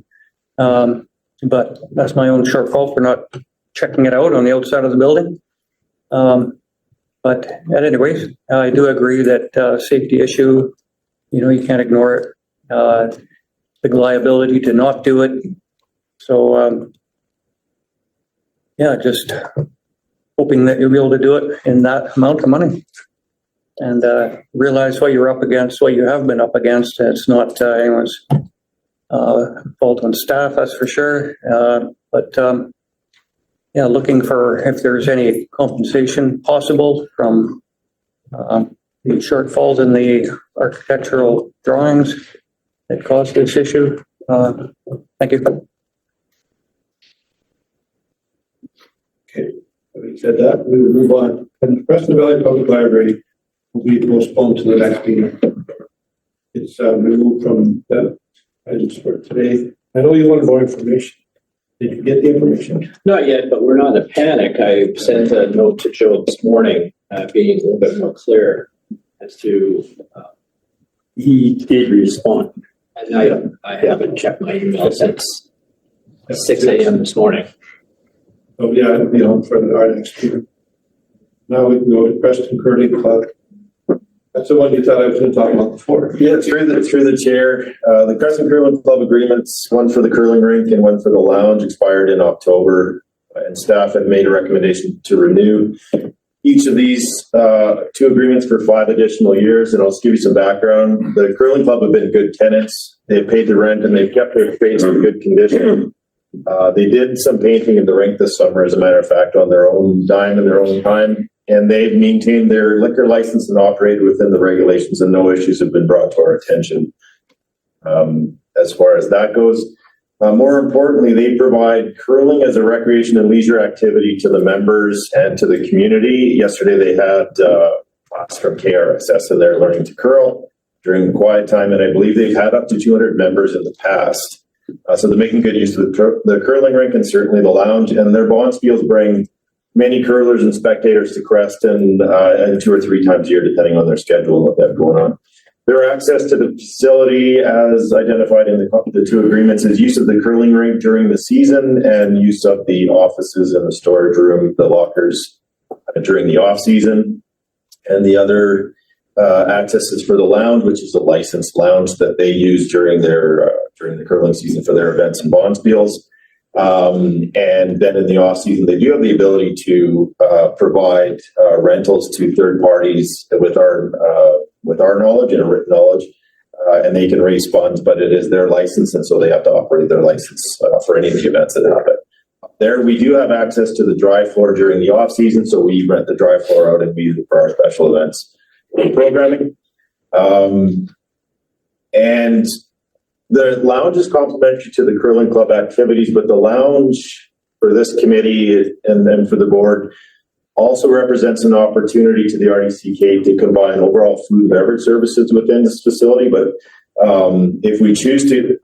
But that's my own shortfall for not checking it out on the outside of the building. But at any rate, I do agree that safety issue, you can't ignore it. The liability to not do it. So, yeah, just hoping that you'll be able to do it in that amount of money. And realize what you're up against, what you have been up against. It's not anyone's fault on staff, that's for sure. But yeah, looking for if there's any compensation possible from the shortfalls in the architectural drawings that caused this issue. Thank you. Okay, having said that, we will move on. And the Creston Valley Public Library will be postponed to the next meeting. It's removed from the items for today. I know you wanted more information. Did you get the information? Not yet, but we're not in a panic. I sent a note to Joe this morning, being a little bit more clear as to. He did respond. And I haven't checked my email since 6 a.m. this morning. Oh, yeah, it'll be on for our next meeting. Now we can go to Creston Curling Club. That's the one you thought I was going to talk about before. Yeah, through the chair, the Crescent Curling Club agreements, one for the curling rink and one for the lounge, expired in October, and staff had made a recommendation to renew each of these two agreements for 5 additional years. And I'll just give you some background. The curling club have been good tenants. They've paid the rent and they've kept their space in good condition. They did some painting in the rink this summer, as a matter of fact, on their own dime and their own time. And they've maintained their liquor license and operated within the regulations, and no issues have been brought to our attention as far as that goes. More importantly, they provide curling as a recreation and leisure activity to the members and to the community. Yesterday, they had class from KRSS in there learning to curl during quiet time, and I believe they've had up to 200 members in the past. So they're making good use of the curling rink and certainly the lounge, and their bonspiels bring many curlers and spectators to Creston 2 or 3 times a year, depending on their schedule and what they have going on. Their access to the facility, as identified in the 2 agreements, is use of the curling rink during the season and use of the offices and the storage room, the lockers during the off season. And the other access is for the lounge, which is a licensed lounge that they use during the curling season for their events and bonspiels. And then in the off season, they do have the ability to provide rentals to third parties with our knowledge and a written knowledge, and they can raise funds, but it is their license, and so they have to operate their license for any of the events that happen. There, we do have access to the dry floor during the off season, so we rent the dry floor out and we use it for our special events and programming. And the lounge is complementary to the curling club activities, but the lounge for this committee and then for the board also represents an opportunity to the RDCK to combine overall food and beverage services within this facility. But if we choose to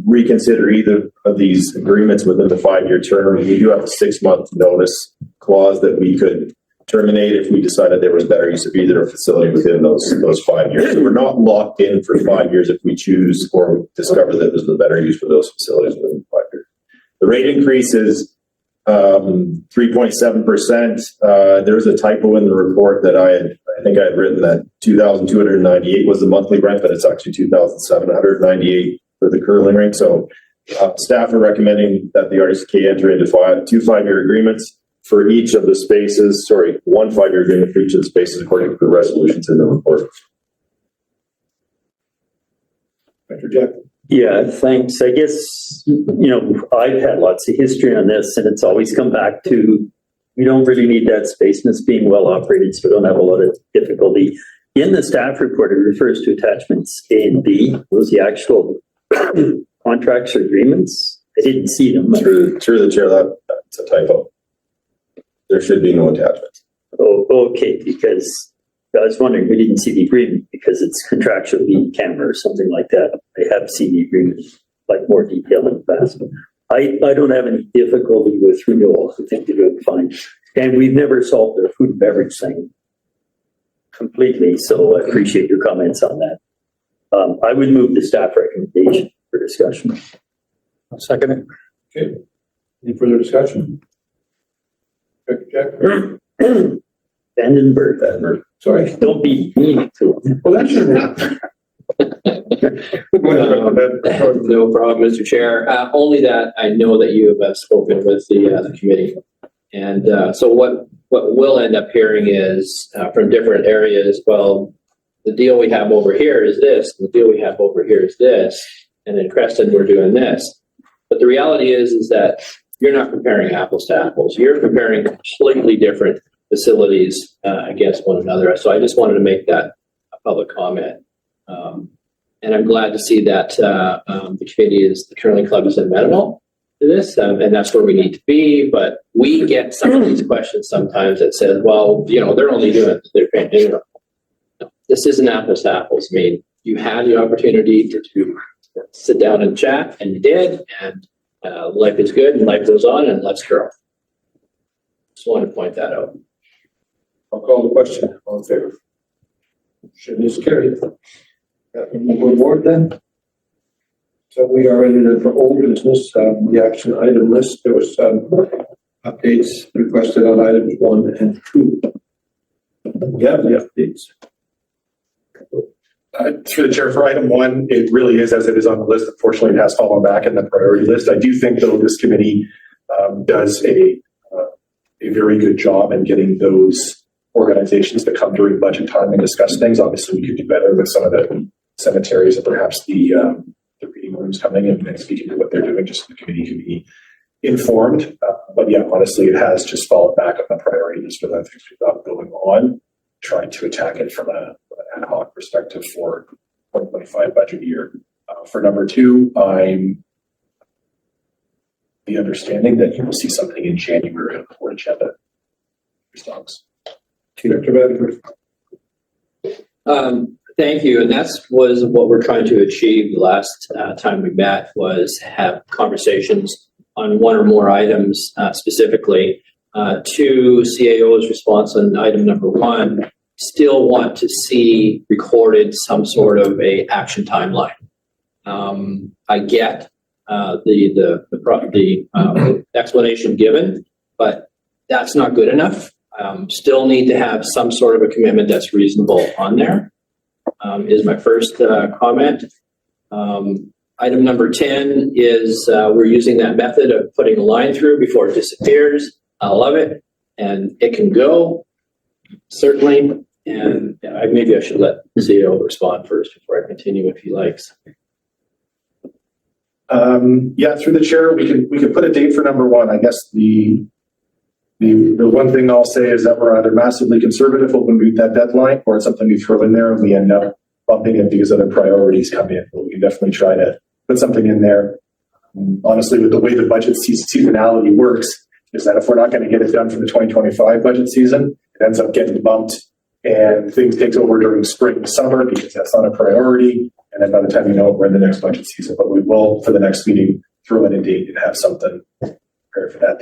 reconsider either of these agreements within the 5-year term, we do have a 6-month notice clause that we could terminate if we decided there was better use of either facility within those 5 years. So we're not locked in for 5 years if we choose or discover that there's a better use for those facilities within 5 years. The rate increase is 3.7%. There's a typo in the report that I think I had written that 2,298 was the monthly rent, but it's actually 2,798 for the curling rink. So staff are recommending that the RDCK enter into 2 5-year agreements for each of the spaces, 1 5-year agreement for each of the spaces according to the resolutions in the report. Mr. Jack? Yeah, thanks. I guess, I've had lots of history on this and it's always come back to, we don't really need that space and it's being well operated, so we don't have a lot of difficulty. In the staff report, it refers to attachments A and B. Those the actual contracts or agreements? I didn't see them. Through the chair, that's a typo. There should be no attachments. Oh, okay, because I was wondering, we didn't see the agreement because it's contractual in camera or something like that. I have seen the agreement, like more detail in the past. I don't have any difficulty with renewal. I think they're doing fine. And we've never solved the food and beverage thing completely, so I appreciate your comments on that. I would move the staff recommendation for discussion. I'll second it. Okay. Any further discussion? Mr. Jack? Vandenberg. Sorry. Don't be mean to him. Well, that shouldn't happen. No problem, Mr. Chair. Only that I know that you have spoken with the committee. And so what we'll end up hearing is from different areas, well, the deal we have over here is this, the deal we have over here is this, and in Creston we're doing this. But the reality is that you're not comparing apples to apples. You're comparing completely different facilities against one another. So I just wanted to make that a public comment. And I'm glad to see that the committee the curling club is amenable to this, and that's where we need to be. But we get some of these questions sometimes that says, well, they're only doing it, they're paying. No, this isn't apples to apples. I mean, you had the opportunity to sit down and chat, and you did, and life is good, and life goes on, and let's go. Just wanted to point that out. I'll call the question. All in favor? Motion is carried. Move board then. So we are ready for old business, the action item list. There was updates requested on items 1 and 2. We have the updates. Through the chair, for item 1, it really is as it is on the list. Unfortunately, it has fallen back in the priority list. I do think, though, this committee does a very good job in getting those organizations that come during budget time and discuss things. Obviously, we could do better with some of the cemeteries and perhaps the reading rooms coming in and speaking to what they're doing, just so the committee can be informed. But yeah, honestly, it has just fallen back on the priority list for the things we've got going on, trying to attack it from an ad hoc perspective for 2025 budget year. For number 2, I'm the understanding that you will see something in January on the board agenda. Response. Director Vandenberg. Thank you. And was what we're trying to achieve the last time we met, was have conversations on one or more items specifically. To CAO's response on item number 1, still want to see recorded some sort of a action timeline. I get the explanation given, but that's not good enough. Still need to have some sort of a commitment that's reasonable on there. Is my first comment. Item number 10 is we're using that method of putting a line through before it disappears. I love it, and it can go, certainly. And maybe I should let the CEO respond first before I continue if he likes. Yeah, through the chair, we can put a date for number 1. I guess the one thing I'll say is that we're either massively conservative, hoping to meet that deadline, or it's something we throw in there and we end up bumping it because other priorities come in. But we can definitely try to put something in there. Honestly, with the way the budget seasonality works, is that if we're not going to get it done for the 2025 budget season, it ends up getting bumped and things takes over during spring and summer because that's not a priority. And then by the time you know it, we're in the next budget season. But we will, for the next meeting, throw in a date and have something prepared for that.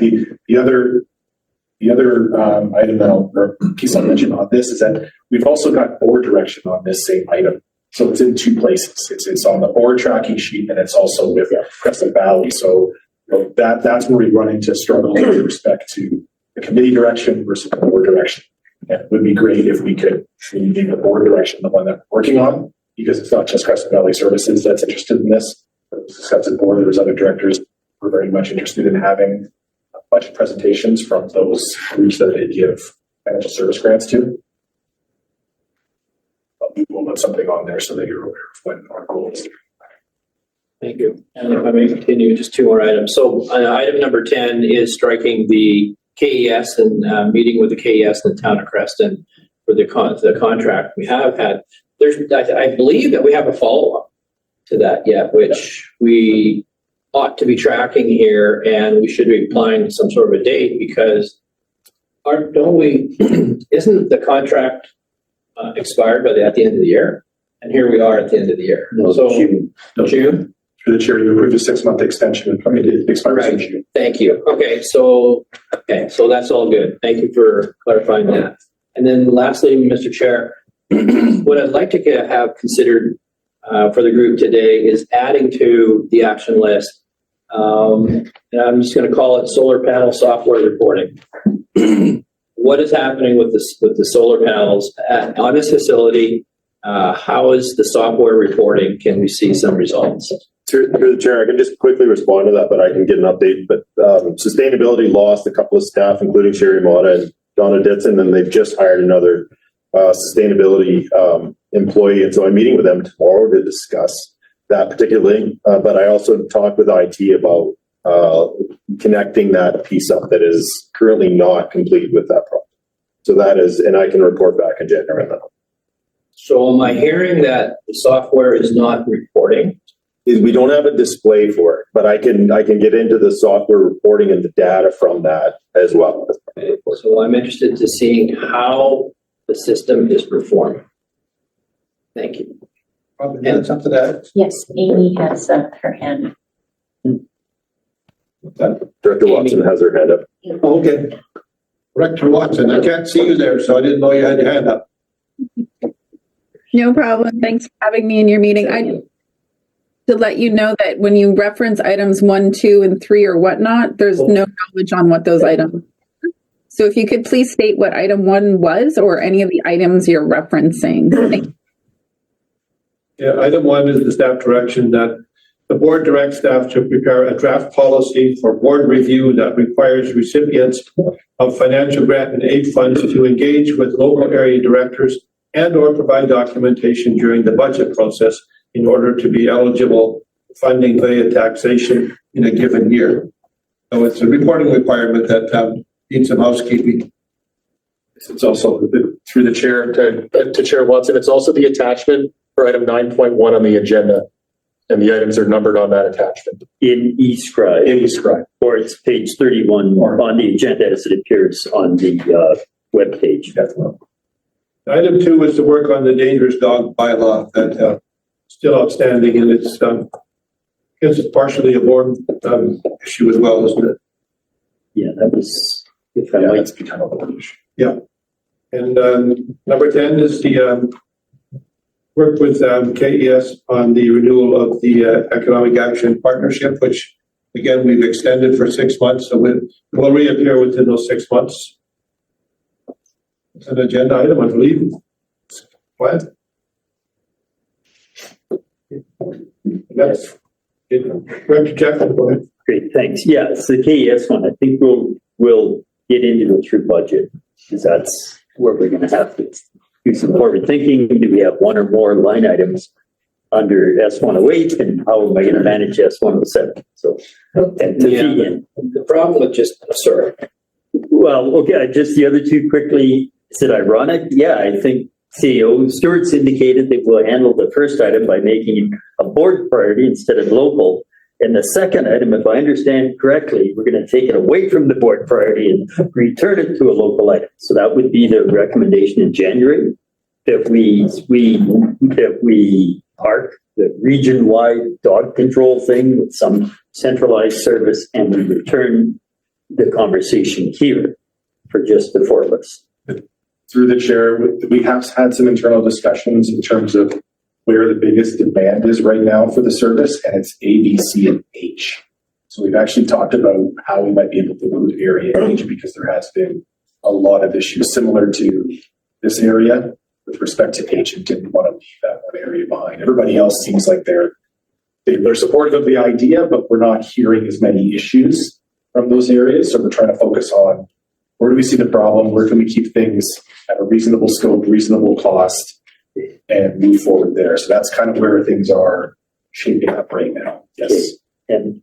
The other item or piece I'll mention on this is that we've also got board direction on this same item. So it's in 2 places. It's on the board tracking sheet and it's also with Creston Valley. So that's where we run into struggle with respect to the committee direction versus the board direction. And it would be great if we could make the board direction the one that we're working on, because it's not just Creston Valley Services that's interested in this. As a board, there's other directors who are very much interested in having budget presentations from those groups that they give financial service grants to. But we will put something on there so that you're aware of when our goal is. Thank you. And if I may continue, just two more items. So item number 10 is striking the KES and meeting with the KES in the town of Creston for the contract we have had. I believe that we have a follow-up to that yet, which we ought to be tracking here, and we should be applying some sort of a date because isn't the contract expired at the end of the year? And here we are at the end of the year. No, So June. June? Through the chair, you approved a 6-month extension. I mean, it expires in June. Thank you. Okay, so that's all good. Thank you for clarifying that. And then lastly, Mr. Chair, what I'd like to have considered for the group today is adding to the action list. And I'm just going to call it solar panel software reporting. What is happening with the solar panels on this facility? How is the software reporting? Can we see some results? Through the chair, I can just quickly respond to that, but I can get an update. But sustainability lost a couple of staff, including Sherry Mata and Donna Ditson, and they've just hired another sustainability employee. And so I'm meeting with them tomorrow to discuss that particularly. But I also talked with IT about connecting that piece up that is currently not complete with that project. So that is, and I can report back in January on that. So am I hearing that the software is not reporting? We don't have a display for it, but I can get into the software reporting and the data from that as well. So I'm interested to seeing how the system is performing. Thank you. Probably add something to that. Yes, Amy has her hand. Director Watson has her hand up. Okay. Director Watson, I can't see you there, so I didn't know you had your hand up. No problem. Thanks for having me in your meeting. To let you know that when you reference items 1, 2, and 3 or whatnot, there's no knowledge on what those items are. So if you could please state what item 1 was or any of the items you're referencing. Thank you. Yeah, item 1 is the staff direction that the board directs staff to prepare a draft policy for board review that requires recipients of financial grant and aid funds to engage with local area directors and or provide documentation during the budget process in order to be eligible for funding via taxation in a given year. So it's a reporting requirement that needs some housekeeping. It's also through the chair to Chair Watson. It's also the attachment for item 9.1 on the agenda, and the items are numbered on that attachment. In eScribe. In eScribe. Or it's page 31 on the agenda as it appears on the web page. Item 2 is to work on the dangerous dog bylaw that still outstanding, and it's partially a board issue as well, isn't it? Yeah, that was, if I Yeah, might. that's become a board issue. Yeah. And number 10 is the work with KES on the renewal of the Economic Action Partnership, which again, we've extended for 6 months, so we'll reappear within those 6 months. It's an agenda item, I believe. What? That's it. Director Jeff, go ahead. Great, thanks. Yeah, it's the KES one. I think we'll get into it through budget because that's where we're going to have to do some forward thinking. Do we have one or more line items under S108, and how am I going to manage S107? So, and to feed in. The problem with sorry. Well, okay, just the other two quickly. Is it ironic? Yeah, I think CEO Stewart's indicated that we'll handle the first item by making it a board priority instead of local. And the second item, if I understand correctly, we're going to take it away from the board priority and return it to a local item. So that would be the recommendation in January, that we park the region-wide dog control thing with some centralized service, and we return the conversation here for just the 4 of us. Through the chair, we have had some internal discussions in terms of where the biggest demand is right now for the service, and it's A, B, C, and H. So we've actually talked about how we might be able to move area H, because there has been a lot of issues similar to this area with respect to H, and didn't want to leave that one area behind. Everybody else seems like they're supportive of the idea, but we're not hearing as many issues from those areas. So we're trying to focus on where do we see the problem, where can we keep things at a reasonable scope, reasonable cost, and move forward there. So that's kind of where things are shaping up right now. Yes. And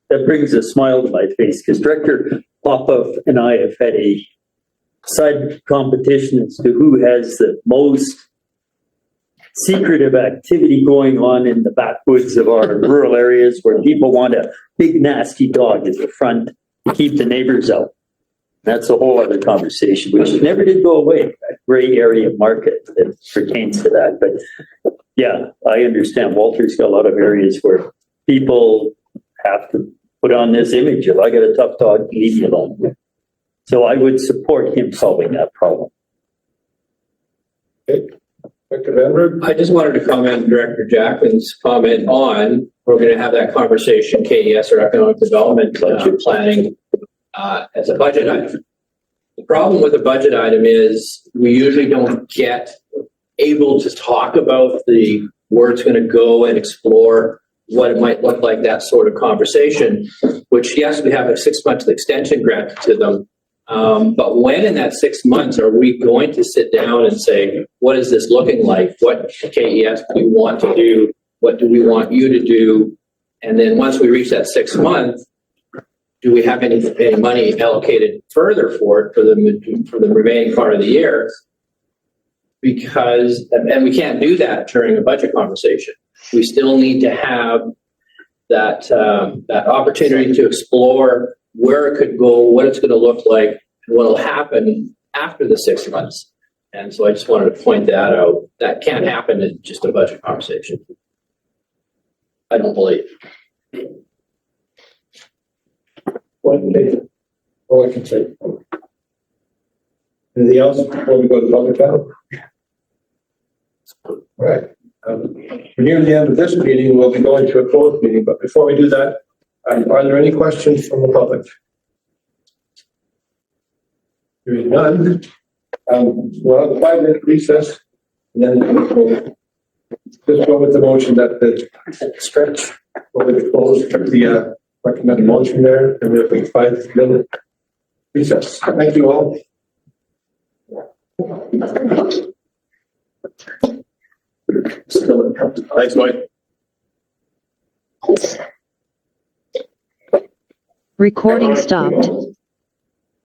that brings a smile to my face because Director Popoff and I have had a side competition as to who has the most secretive activity going on in the backwoods of our rural areas where people want a big nasty dog at the front to keep the neighbors out. That's a whole other conversation, which never did go away, that gray area market that pertains to that. But yeah, I understand Walter's got a lot of areas where people have to put on this image of I got a tough dog, leave me alone. So I would support him solving that problem. Okay. Dr. Vanberg? I just wanted to comment, Director Jackman's comment on, we're going to have that conversation, KES or economic development planning as a budget item. The problem with a budget item is we usually don't get able to talk about where it's going to go and explore what it might look like, that sort of conversation, which yes, we have a 6-month extension granted to them. But when in that 6 months are we going to sit down and say, what is this looking like? What KES do we want to do? What do we want you to do? And then once we reach that 6 months, do we have any money allocated further for it for the remaining part of the year? Because, and we can't do that during a budget conversation. We still need to have that opportunity to explore where it could go, what it's going to look like, and what will happen after the 6 months. And so I just wanted to point that out. That can't happen in just a budget conversation. I don't believe. All I can say. Anything else before we go to public channel? All right. We're near the end of this meeting. We'll be going to a closed meeting, but before we do that, are there any questions from the public? Hearing none. We'll have a 5-minute recess, and then we'll just go with the motion that the stretch over the close, the recommended motion there, and we'll be 5-minute recess. Thank you all. Thanks, Mike. Recording stopped.